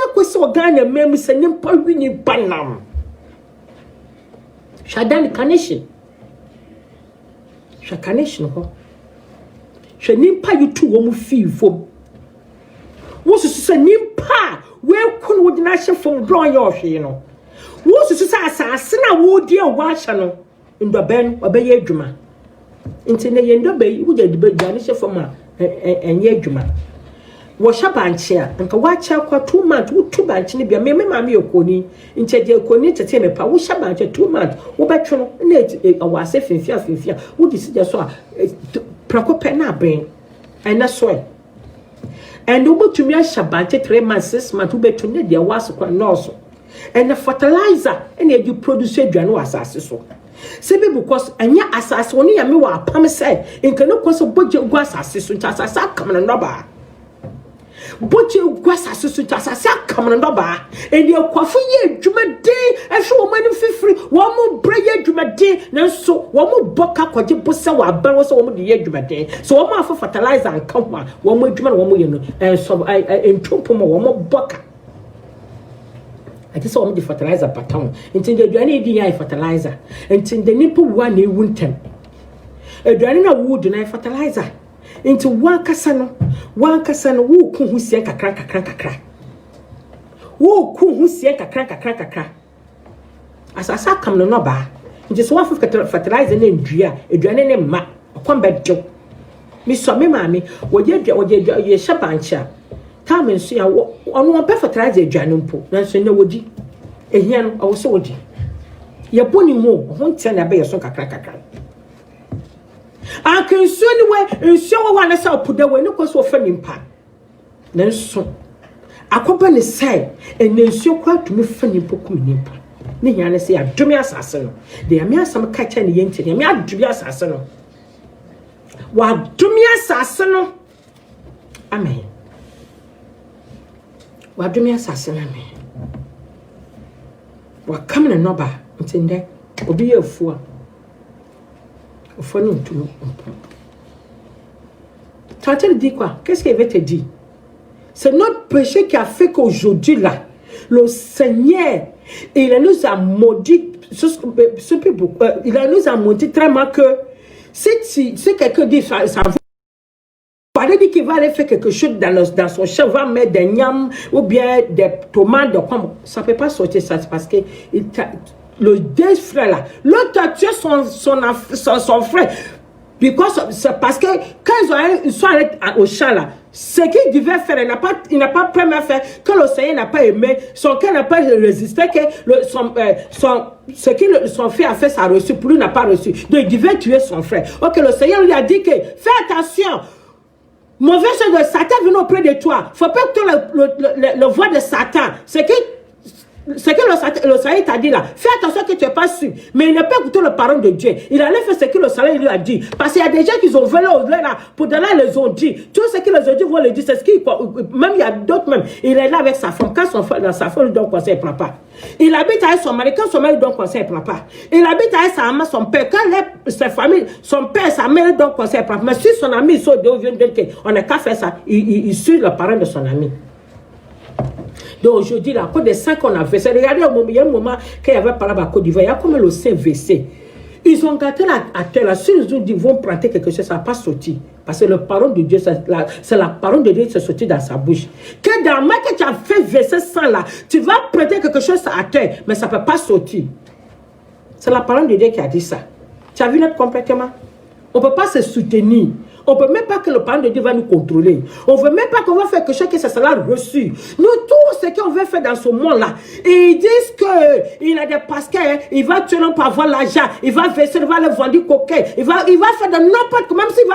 Ghana mem se nimpa wini banam shadan connection ho nimpa yutu wo mu fifom wo se nimpa we kun wo dina hyefom don ye ohwe no wo se asase na wo die wo ahye no ndoben obeye adwuma nti ne ye ndobe wo de bedwa ne hyefom a enye adwuma wo shabanche a nka wa cha kwa 2 months wo tu banche ne bia me maame ekoni nche de ekoni tete me pa wo shabanche 2 months wo betwe no na awase finfia wo di sije so a prakope na ben ena so and ubo to me shabanche 3 months 6 months wo betwe ne de was kwa nurse and the fertilizer and you produce aduane asase so sebe because anya asase woni ya me wa apam say nka no koso boje gu asase so nta asase akamna noba boje gu asase so nta asase akamna noba and you kwafo ye adwuma den ehwe wo mani fifiri wo mo breye adwuma den na so wo mo boka kwaje bosa wa ban wo so wo mo de ye adwuma den so wo mo afo fertilizer anka ho a wo mo adwuma na wo mo ye no so entompo mo wo mo boka ati so wo de fertilizer patam ntin de aduane edi ya fertilizer ntin de nipo wa na ewu ntem aduane na wo du na fertilizer ntin wan kasa no wo ku hu sie kakra wo ku hu sie kakra asasa kam no ba ntin so wa fertilizer na ndua aduane ne ma kwamba djo mi so me maami wo ye shabancha time nso ya ono on fertilizer aduane mpo na nso na wodi ehia no awo so wodi ye boni ho ho ntia na be ye so kakra akenso ni we nso wa na sa opoda we ne kwaso fa nimpa na nso akoba ne sai enenso kwa tumi fa nimpa kum nimpa ne hia ne se ya dwumi asase no de ya me asam ka cha ne yenti ne me adwumi asase no wa dwumi asase no amen wa dwumi asase na me wa kamna noba ntinde obi ye afua ofonu ntu Tante dit quoi? Qu'est-ce qu'elle veut te dire? C'est notre péché qui a fait qu'aujourd'hui là le Seigneur il nous a maudit il nous a maudit très mal que si quelqu'un dit ça Fallait dire qu'il va aller faire quelque chose dans son champ, va mettre des niams ou bien des tomates, ça ne peut pas sortir ça, parce que le deux frères là, l'autre a tué son frère. C'est parce que quand ils sont allés au champ là, ce qu'il devait faire, il n'a pas premièrement fait, que le Seigneur n'a pas aimé, son cœur n'a pas résisté, que son frère a fait sa reçu, pour lui n'a pas reçu. Donc il devait tuer son frère. Ok, le Seigneur lui a dit que fais attention. Mauvais chose de Satan vient auprès de toi. Faut pas que le voix de Satan. C'est que le Seigneur t'a dit là. Fais attention que tu n'es pas sûr. Mais il n'a pas écouté le parole de Dieu. Il allait faire ce que le Seigneur lui a dit. Parce qu'il y a des gens qui ont volé au-delà là. Pour donner, ils les ont dit. Tout ce que les autres vont le dire, c'est ce qu'il même il y a d'autres même. Il est là avec sa femme. Quand sa femme lui donne conseil, il ne prend pas. Il habite avec son mari. Quand son mari lui donne conseil, il ne prend pas. Il habite avec sa maman, son père. Quand sa famille, son père, sa mère lui donne conseil, il ne prend pas. Mais si son ami, vient de dire qu'on n'a qu'à faire ça, il suit la parole de son ami. Donc aujourd'hui, la Côte des 5 qu'on a fait, c'est regardez il y a un moment qu'il y avait par là à Côte d'Ivoire, il y a comme le CVC. Ils ont gâté la terre, là, si ils vont planter quelque chose, ça n'a pas sorti. Parce que la parole de Dieu, c'est la parole de Dieu qui est sortie dans sa bouche. Que dans le moment que tu as fait verser ça là, tu vas planter quelque chose à terre, mais ça ne peut pas sortir. C'est la parole de Dieu qui a dit ça. Tu as vu notre complètement? On peut pas se soutenir. On peut même pas que le parent de Dieu va nous contrôler. On veut même pas qu'on va faire que chacun sa salaire reçu. Nous, tout ce qu'on veut faire dans ce monde-là, ils disent que il a des pasteurs, il va tuer l'homme pour avoir l'argent, il va verser, il va le vendre coquin, il va faire de n'importe quoi, même s'il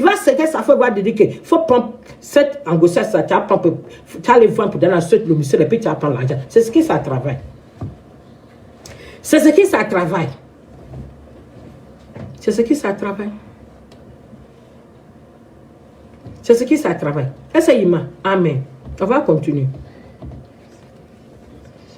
va céder sa foi, il va dédiquer. Il faut prendre cette angoisse, ça, tu as les vendre dans la suite, le monsieur, et puis tu vas prendre l'argent. C'est ce qui ça travaille. C'est ce qui ça travaille. C'est ce qui ça travaille. C'est ce qui ça travaille. Essayez-moi. Amen. On va continuer.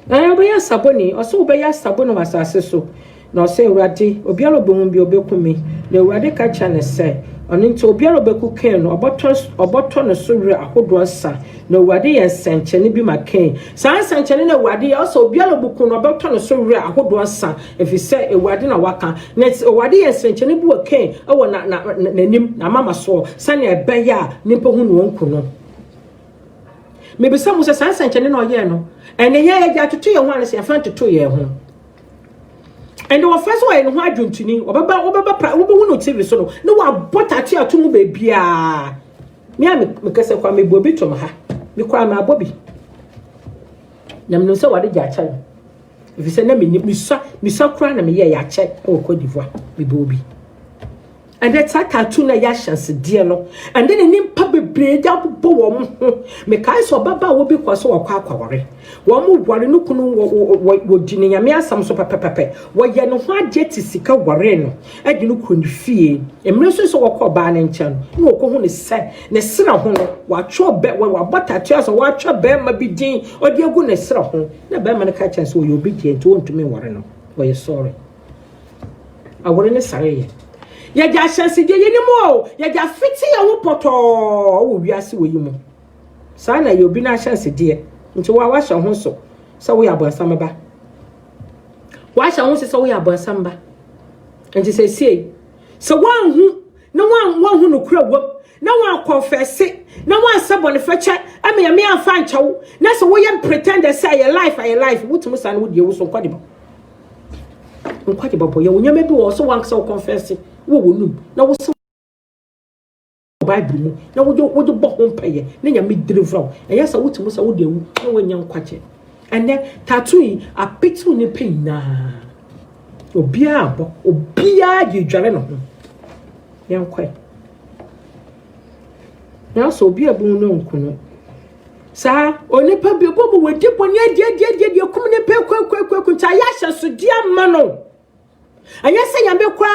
Obeya saboni, oso obeya saboni wasase so. Na se urade, obiara obehun bi obekumi. Na urade ka cha ne se, oni nti obiara obeku ken no oboto no so wure ahodo sa. Na urade ye senchene bi maken. Sa senchene na urade ye oso obiara obuku no oboto no so wure ahodo sa. Efi se urade na waka. Na urade ye senchene bi waken, ewo na nanim na mama so. Sane ebeya nimpo hu no wonku no. Mebisa mo se sa senchene na oye no. And yeah, ya to your one is a fan to 2 year home. And the first one in why don't you know about no TV so no one bought a tear to baby. Me, because I come a bobby to my me cry my bobby. Nam no so what did ya child? If you send me, so crying me, ya check or Cote d'Ivoire, me bobby. And that's a cartoon a yashans, dear no. And then a name puppy braid up boom. Make I saw Baba will be quite so a quack. One more worry no canoe would dinner me some so pepper. Why you know what jet is sick of warren? And you look on the fee. A mercy so called ban and chan. No, come on, say, Nessina home, watch your bed when we're but at chairs or watch your bed may be dean or dear goodness, home. The bearman catch us so you'll be dear to want to me warren. Well, you're sorry. I wouldn't say. Ya ja chance de yenimo ya ja fiti ya wo poto wo wiase wo yimo sa na ye obi na chance de nti wa hye ho so so wo ya bonsam ba wa hye ho so wo ya bonsam ba nti se so wan hu na wan hu no kura wom na wan confess na wan sabone feche ame me afa nchawo na so wo ye pretend say your life wutum sa na wo de wo so kwade ba boy ye wo nyame bi wo so wan so confess wo wonum na wo so Bible mu na wo bo ho mpaye na nya me deliver e yesa wutum sa wo de wu na wo nya nkwache ene tattoo yi apitu ne pain na obia ye dware no ho ye nkwa na so obia bu no nkuno sa onipa bi bo wodi boni adie kum ne pe kwa ta ya hye so dia ma no anya se nyambe kwa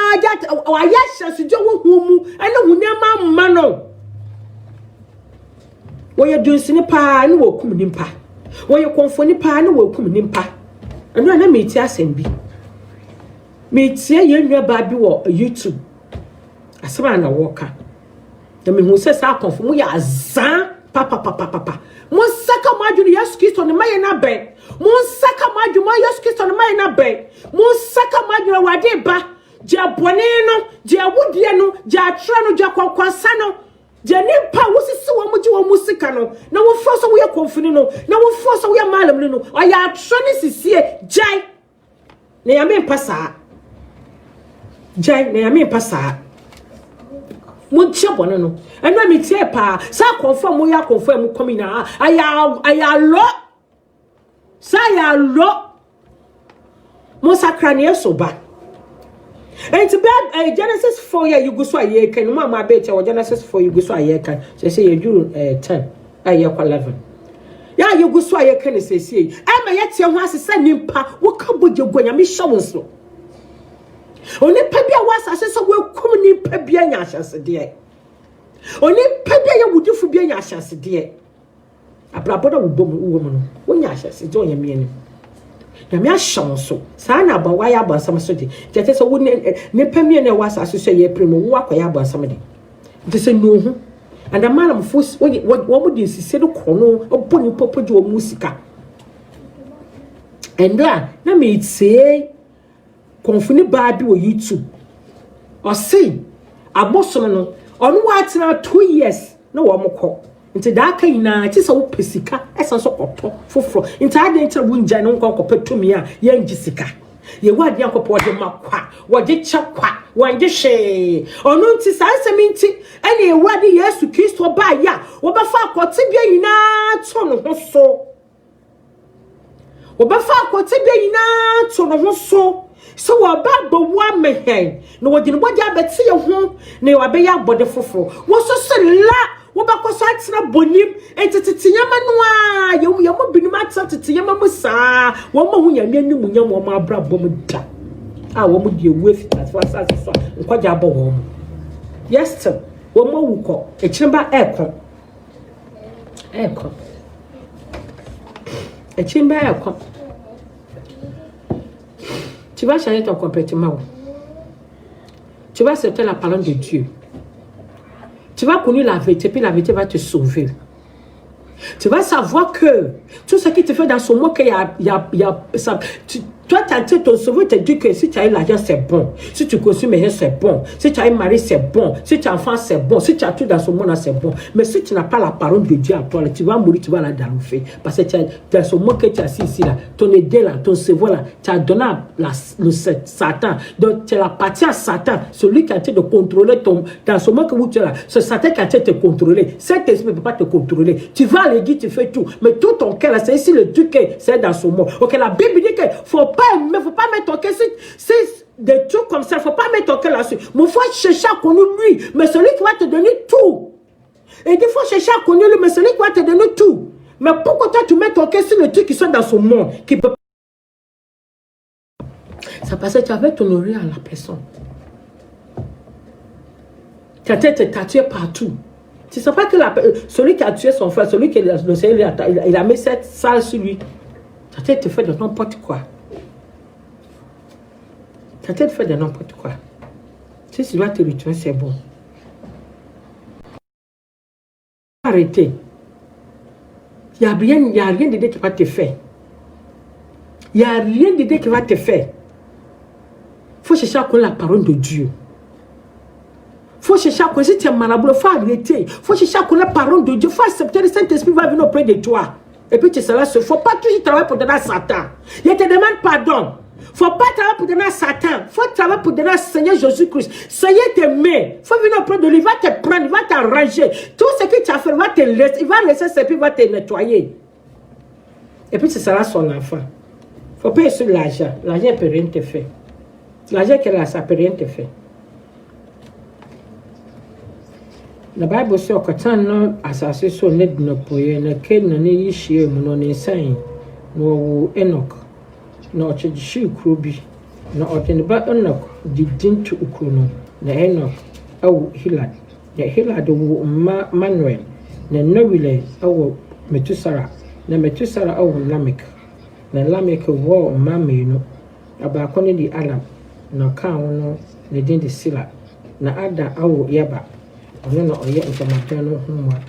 wa ya hye so je wo humu ene hunema ma no wo ye dunsini pa ne wo kum nimpa wo ye konfoni pa ne wo kum nimpa eno na meti asem bi meti ye nwa ba bi wo YouTube asema na wo ka na me hu se sa konfo mu ya azan papa Monsaka maju Yesu Kristo ne maye na ben. Monsaka maju Yesu Kristo ne maye na ben. Monsaka maju wade ba. Je bone no, je awudie no, je atra no, je kwankwansa no. Je nipa wosisi wo muji wo musika no. Na wo forso wo ye konfini no. Na wo forso wo ye malam no. Oya atra ne sisie jai. Ne ya me pasa. Jai ne ya me pasa. Munche bone no eno mi tie pa sa confirm mo ya confirm komi na aya lo sa ya lo mo sakra ne so ba enti be Genesis 4 ya you go so aye kan mo ma be che Genesis 4 you go so aye kan say you do 10 aye kwa 11 ya you go so aye kan say e ma ye tie ho asesa nimpa wo ka boje gonya mi hye wonso Oni pebia wasase so we kum ni pebia nya ahyase de. Oni pebia ye wudifu bia nya ahyase de. Abraboda wo bom wo no. Wo nya ahyase de onya mieni. Ya me ahyon so. Sa na ba wa ya bansam so de. Jete so wo ne pemie na wasase so ye premo wo akoya bansam de. De se no hu. And the man of force wo mo de sise do krono oboni popo de wo musika. And na me say konfuni ba bi wo YouTube o say aboso no onu watina 2 years na wo mokọ nti da aka ina ti se wo pesika esa so koto foforo nti ade nti wo nja no nkọ kopetumi a ye ngisika ye wadi yankopɔ de makwa wadi chakwa wanje she ono nti sanse minti ene ye wadi Yesu Kristo ba ya wo ba fa akote bia nyina to no ho so wo ba fa akote bia nyina to no ho so wo ba gbo wa mehen no wodi no bodi abete ye ho ne wa be ya bode foforo wo so se la wo ba ko so atena bonim entitiyama no a ye mo binim atitiyama mu saa wo ma hu nyame anim nyam wo ma abrabɔ mu da a wo mu de ewu afita so asase so nkwaja abɔ wo mu yes wo ma wukɔ echimba ekɔ echimba ekɔ tu vas changer ton comportement. Tu vas accepter la parole de Dieu. Tu vas connaître la vérité, puis la vérité va te sauver. Tu vas savoir que tout ce qui te fait dans ce monde, toi, ton sauveur te dit que si tu as l'argent, c'est bon. Si tu consommes rien, c'est bon. Si tu as un mari, c'est bon. Si tu as un enfant, c'est bon. Si tu as tout dans ce monde, c'est bon. Mais si tu n'as pas la parole de Dieu à toi, tu vas mourir, tu vas aller dans le feu. Parce que tu as, dans ce monde que tu as assis ici, là, ton idée, là, ton cerveau, là, tu as donné le Satan. Donc, tu as la partie à Satan, celui qui a été de contrôler ton. Dans ce monde que tu es là, c'est Satan qui a été de te contrôler. Cet esprit ne peut pas te contrôler. Tu vas à l'église, tu fais tout. Mais tout ton cœur, là, c'est ici le Dieu que c'est dans ce monde. Ok, la Bible dit que faut pas mettre ton cœur, c'est des trucs comme ça, faut pas mettre ton cœur là-dessus. Mais il faut chercher à connaître lui, mais celui qui va te donner tout. Et il faut chercher à connaître lui, mais celui qui va te donner tout. Mais pourquoi toi tu mets ton cœur sur le truc qui sont dans ce monde, qui peut... Ça parce que tu avais ton oreille à la personne. Tu as été tatoué partout. Tu ne sais pas que celui qui a tué son frère, celui qui il a mis cette salle sur lui. Ta tête te fait de n'importe quoi. Ta tête fait de n'importe quoi. Si tu dois te retourner, c'est bon. Arrêtez. Il n'y a rien d'idée qui va te faire. Il n'y a rien d'idée qui va te faire. Il faut chercher à connaître la parole de Dieu. Il faut chercher à connaître, si tu es malade, il faut arrêter. Il faut chercher à connaître la parole de Dieu. Il faut accepter le Saint-Esprit va venir auprès de toi. Et puis tu seras seul. Il ne faut pas toujours travailler pour donner à Satan. Il te demande pardon. Il ne faut pas travailler pour donner à Satan. Il faut travailler pour donner à Seigneur Jésus-Christ. Seigneur t'aimer. Il faut venir auprès de lui. Il va te prendre, il va t'arranger. Tout ce que tu as fait, il va te laisser. Il va laisser ses pieds, il va te nettoyer. Et puis tu seras son enfant. Il ne faut pas être sur l'argent. L'argent ne peut rien te faire. L'argent qu'elle a, ça ne peut rien te faire. La Bible says, "Okatan asase so ne dinopoye na ken na ne yishie mu no ne san no wo Enoch na ochejishi ukuro bi na odenba Enoch didintu ukuro no na Enoch awu Hilad ya Hilad wo Manuel na Noele awu Metusara na Metusara awu Lamek na Lamek wo Mameno abako ne di Alam na kan no ne din di Sila na Ada awu Yaba ono no oye ntomadan no homwa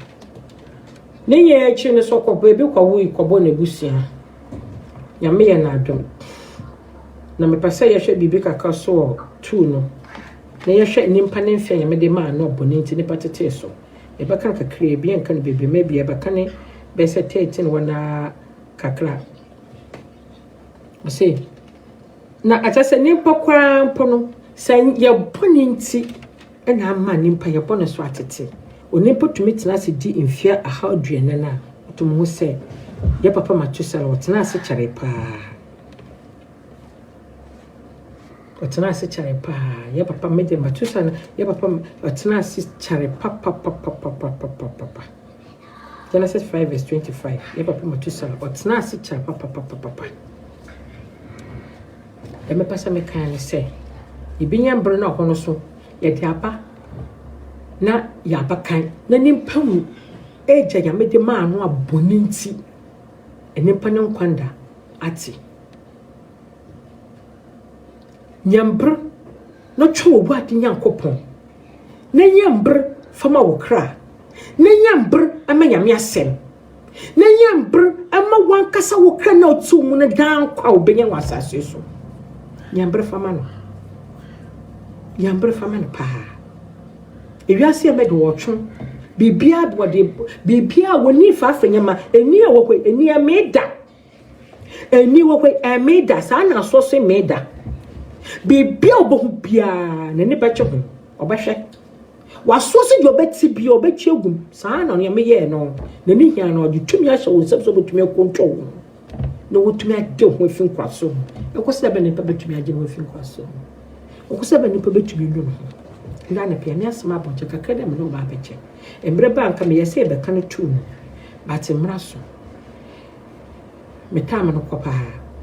nenye echi ne sokobo ebi kwawo ikobo na busia nyame ye na adom na me pasa ye hwe bibi kaka so tu no na ye hwe nimpa ne mfe nyame de ma no obone nti ne patete so e baka kakra ebi enka no bibi ma bi e baka ne be se 13 wana kakra ose na atase nimpa kwa mpono san ye bone nti ena ama nimpa ye bone so atete onimpa tumi tena se di mfia ahaduane na otum ho se ye papa Matusala otena se kyare pa otena se kyare pa ye papa mede Matusala ye papa otena se kyare pa Genesis 5 verse 25 ye papa Matusala otena se kyare pa e me pasa me kan se ibinya mbro na hono so yeti apa na yaba kan na nimpa mu eja ya mede ma no aboninti enimpa ne nkwanda ati nyambr no twa obu ati nyankopon na nyambr fama wo kra na nyambr ama nyame asem na nyambr ama wankasa wo kra na otu mu na dan kwa obenya wasase so nyambr fama no nyambr fama no pa ewiase e mede wo twon bibia bode bibia woni fa afanyama eni a wokwe eni a meda Eni wo kwe meda sa na so se meda. Bibia obohu bia na ne beche ho. Obehwe. Waso se de obeti bia obechi egum. Sa na no me ye no. Na ni hia no de tumi ahye wo nsem so betumi control. No wotumi ade ho afin kwaso. Ekose be ne pa betumi age ho afin kwaso. Ekose be ne pa betumi nu no. Nda na pia me asema bonche kakade me no ba beche. Embre ba nka me yese be kan tu no. But mraso. Me time no kopa.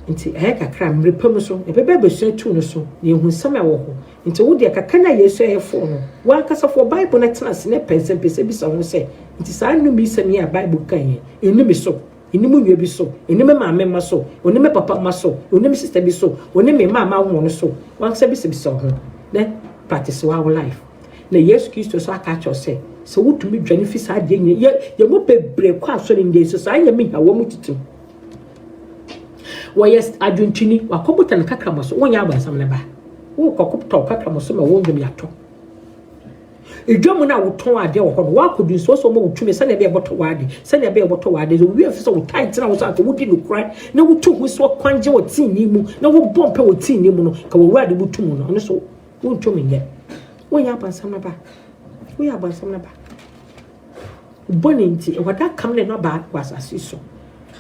Nti kakra mre pam so e bebe besu tu no so ye hu nsem e wo ho. Nti wo de kaka na yesu e fo no. Wa kasa for Bible na tena se ne pense bi so ho se. Nti sa nu mi se ne Bible kan ye. Enu mi so. Enimu nwe bi so, enime maame ma so, onime papa ma so, onime sister bi so, onime mama wo no so. Wan se bi so ho. Then practice our life. Na Yesu Kristo so aka cho se, so wutumi dwane fi sa de nye, ye mo bebre kwa so ni de so sa anya mi ha wo mutitim. Wo yes adwuntini, wakobuta na kakra mo so, wonya abansam ne ba. Wo kokopto kakra mo so ma wo ndwem yato. Edwamu na woton ade wo hono wakodu so so mo wutumi se na be eboto wade se na be eboto wade so wi afisa wo tight na wo so aka wudi no kran na wutu hu so kwanje wo tini mu na wo bompe wo tini mu no ka wo wade butumu no no so wo ntumi nye wo nya abansam na ba wo ya abansam na ba boni nti wada kam ne no ba wasasi so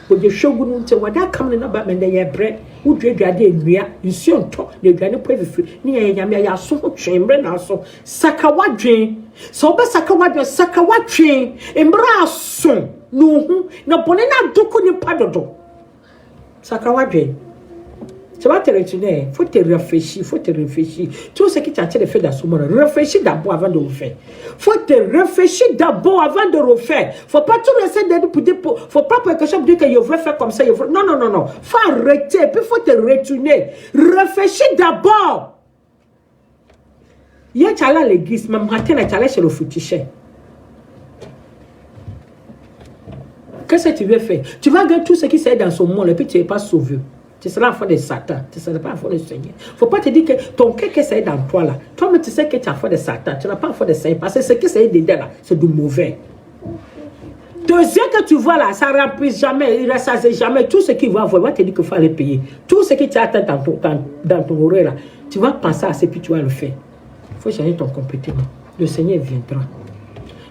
wo je hwogu no nti wada kam ne no ba mende ye bre wo dwedwade enua nsuo nto na edwane po efifiri ne ye nyame ya so ho twembre na so sakawadwen so be sakawadwen embra so no hu na bone na doko ni padodo sakawadwen se va te retourner faut te réfléchir tout ce qui t'a tiré fait dans ce monde réfléchis d'abord avant de le faire faut te réfléchir d'abord avant de le faire faut pas tout laisser pour faut pas quelque chose dire que je veux faire comme ça non faut arrêter puis faut te retourner réfléchis d'abord il y a chala l'église même matin na chala chez le foutiché qu'est-ce que tu veux faire tu vas gagner tout ce qui s'est dans ce monde et puis tu es pas sauvé. Tu seras enfant de Satan, tu seras pas enfant de Seigneur. Faut pas te dire que ton cœur que c'est dans toi là. Toi mais tu sais que tu es enfant de Satan, tu n'as pas enfant de Seigneur parce que ce qui c'est dedans là, c'est du mauvais. Deuxième que tu vois là, ça ne remplit jamais, il ne rassasie jamais. Tout ce qu'il va avoir, va te dire qu'il faut aller payer. Tout ce que tu attends dans ton oreille là, tu vas penser à ce que tu vas le faire. Il faut changer ton comportement. Le Seigneur viendra.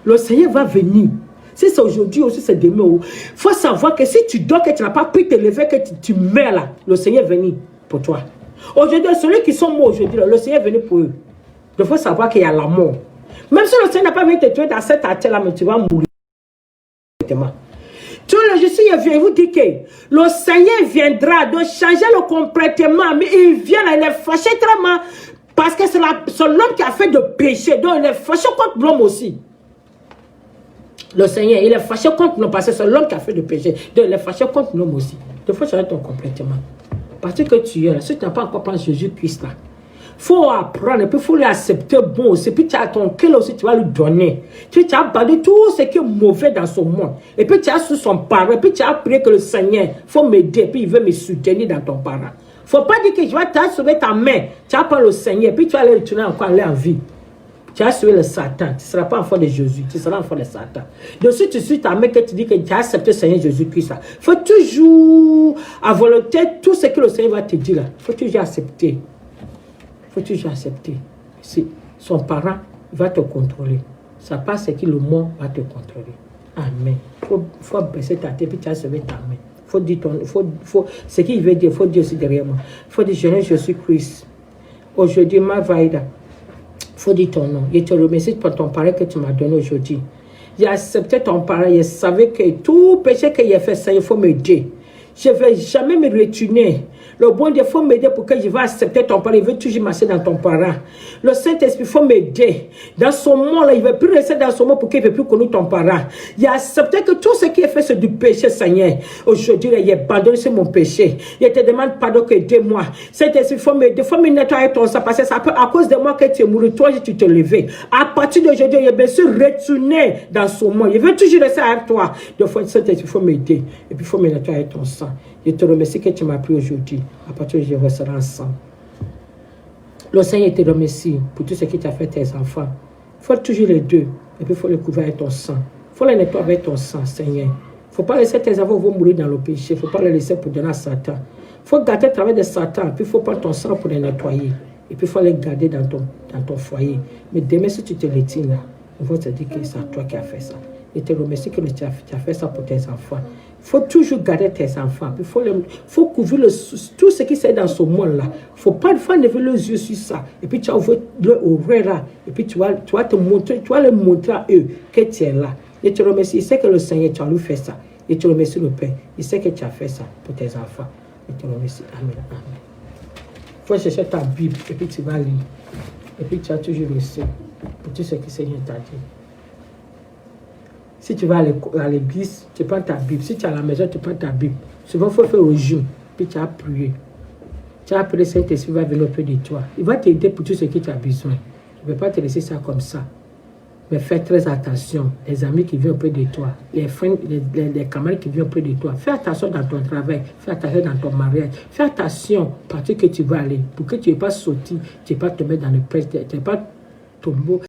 Le Seigneur va venir. Si c'est aujourd'hui aussi, c'est demain. Il faut savoir que si tu dors, que tu n'as pas pu te lever, que tu meurs là, le Seigneur est venu pour toi. Aujourd'hui, ceux qui sont morts aujourd'hui, le Seigneur est venu pour eux. Il faut savoir qu'il y a la mort. Même si le Seigneur n'a pas venu te tuer dans cette terre-là, mais tu vas mourir. Tout le justice vient vous dire que le Seigneur viendra de changer le comportement, mais il vient là, il est fâché tellement parce que c'est l'homme qui a fait de péché, donc il est fâché contre l'homme aussi. Le Seigneur, il est fâché contre nous parce que c'est l'homme qui a fait de péché. Donc il est fâché contre nous aussi. Il faut changer ton comportement. Parce que tu es là, si tu n'as pas encore pris Jésus-Christ là, il faut apprendre, et puis il faut l'accepter bon aussi. Puis tu as ton cœur aussi, tu vas lui donner. Tu as abandonné tout ce qui est mauvais dans ce monde. Et puis tu as sous son parent, et puis tu as prié que le Seigneur, il faut m'aider, puis il veut me soutenir dans ton parent. Il ne faut pas dire que je vais t'assurer ta main, tu as pas le Seigneur, puis tu vas aller retourner encore aller en vie. Tu as suivi le Satan, tu ne seras pas enfant de Jésus, tu seras enfant de Satan. Donc si tu suis ta mère que tu dis que tu as accepté le Seigneur Jésus-Christ, il faut toujours, à volonté, tout ce que le Seigneur va te dire, il faut toujours accepter. Il faut toujours accepter. Si son parent va te contrôler, ça passe ce que le monde va te contrôler. Amen. Il faut baisser ta tête, puis tu as sauvé ta main. Faut dire ce qu'il veut dire, il faut dire aussi derrière moi. Il faut dire, Jésus-Christ. Aujourd'hui, ma vaïda. Il faut dire ton nom. Je te remercie pour ton parole que tu m'as donné aujourd'hui. J'ai accepté ton parole. Je savais que tout péché que j'ai fait, ça, il faut m'aider. Je ne vais jamais me retourner. Le bon Dieu, il faut m'aider pour que je vais accepter ton parole. Il veut toujours marcher dans ton parole. Le Saint-Esprit, il faut m'aider. Dans ce monde-là, il ne veut plus rester dans ce monde pour qu'il ne veut plus connaître ton parole. Il a accepté que tout ce qui est fait, c'est du péché, Seigneur. Aujourd'hui, il a abandonné sur mon péché. Il te demande pardon que aide-moi. Saint-Esprit, il faut m'aider. Il faut me nettoyer ton sang. Parce que c'est à cause de moi que tu es mouru. Toi, tu te levé. À partir d'aujourd'hui, il a bien sûr retourné dans ce monde. Il veut toujours rester avec toi. Donc, Saint-Esprit, il faut m'aider. Et puis, il faut me nettoyer ton sang. Je te remercie que tu m'as pris aujourd'hui. À partir d'aujourd'hui, on sera ensemble. Le Seigneur te remercie pour tout ce que tu as fait tes enfants. Il faut toujours les deux. Et puis il faut les couvrir avec ton sang. Il faut les nettoyer avec ton sang, Seigneur. faut pas laisser tes enfants vont mourir dans le péché. Faut pas les laisser pour donner à Satan. Faut garder le travail de Satan. Puis faut prendre ton sang pour les nettoyer. Et puis faut les garder dans ton foyer. Mais demain, si tu te retires là, on va te dire que c'est toi qui as fait ça. Et te remercie que tu as fait ça pour tes enfants. Il faut toujours garder tes enfants. Il faut couvrir tout ce qui est dans ce monde-là. Il ne faut pas lever les yeux sur ça. Et puis tu vas ouvrir là. Et puis tu vas te montrer, tu vas leur montrer à eux que tu es là. Et tu remercies. Il sait que le Seigneur, tu as lui fait ça. Et tu remercies le Père. Il sait que tu as fait ça pour tes enfants. Et tu remercies. Amen. Amen. Il faut chercher ta Bible. Et puis tu vas lire. Et puis tu as toujours reçu pour tout ce que le Seigneur t'a dit. Si tu vas à l'église, tu prends ta Bible. Si tu es à la maison, tu prends ta Bible. Souvent, il faut faire au jour. Puis tu as prié. Tu as appelé le Saint-Esprit va venir auprès de toi. Il va t'aider pour tout ce que tu as besoin. Tu ne peux pas te laisser ça comme ça. Mais fais très attention. Les amis qui viennent auprès de toi, les frères, les camarades qui viennent auprès de toi. Fais attention dans ton travail. Fais attention dans ton mariage. Fais attention partout que tu vas aller. Pour que tu n'aies pas sauté, tu n'aies pas tombé dans le presse, tu n'aies pas tombé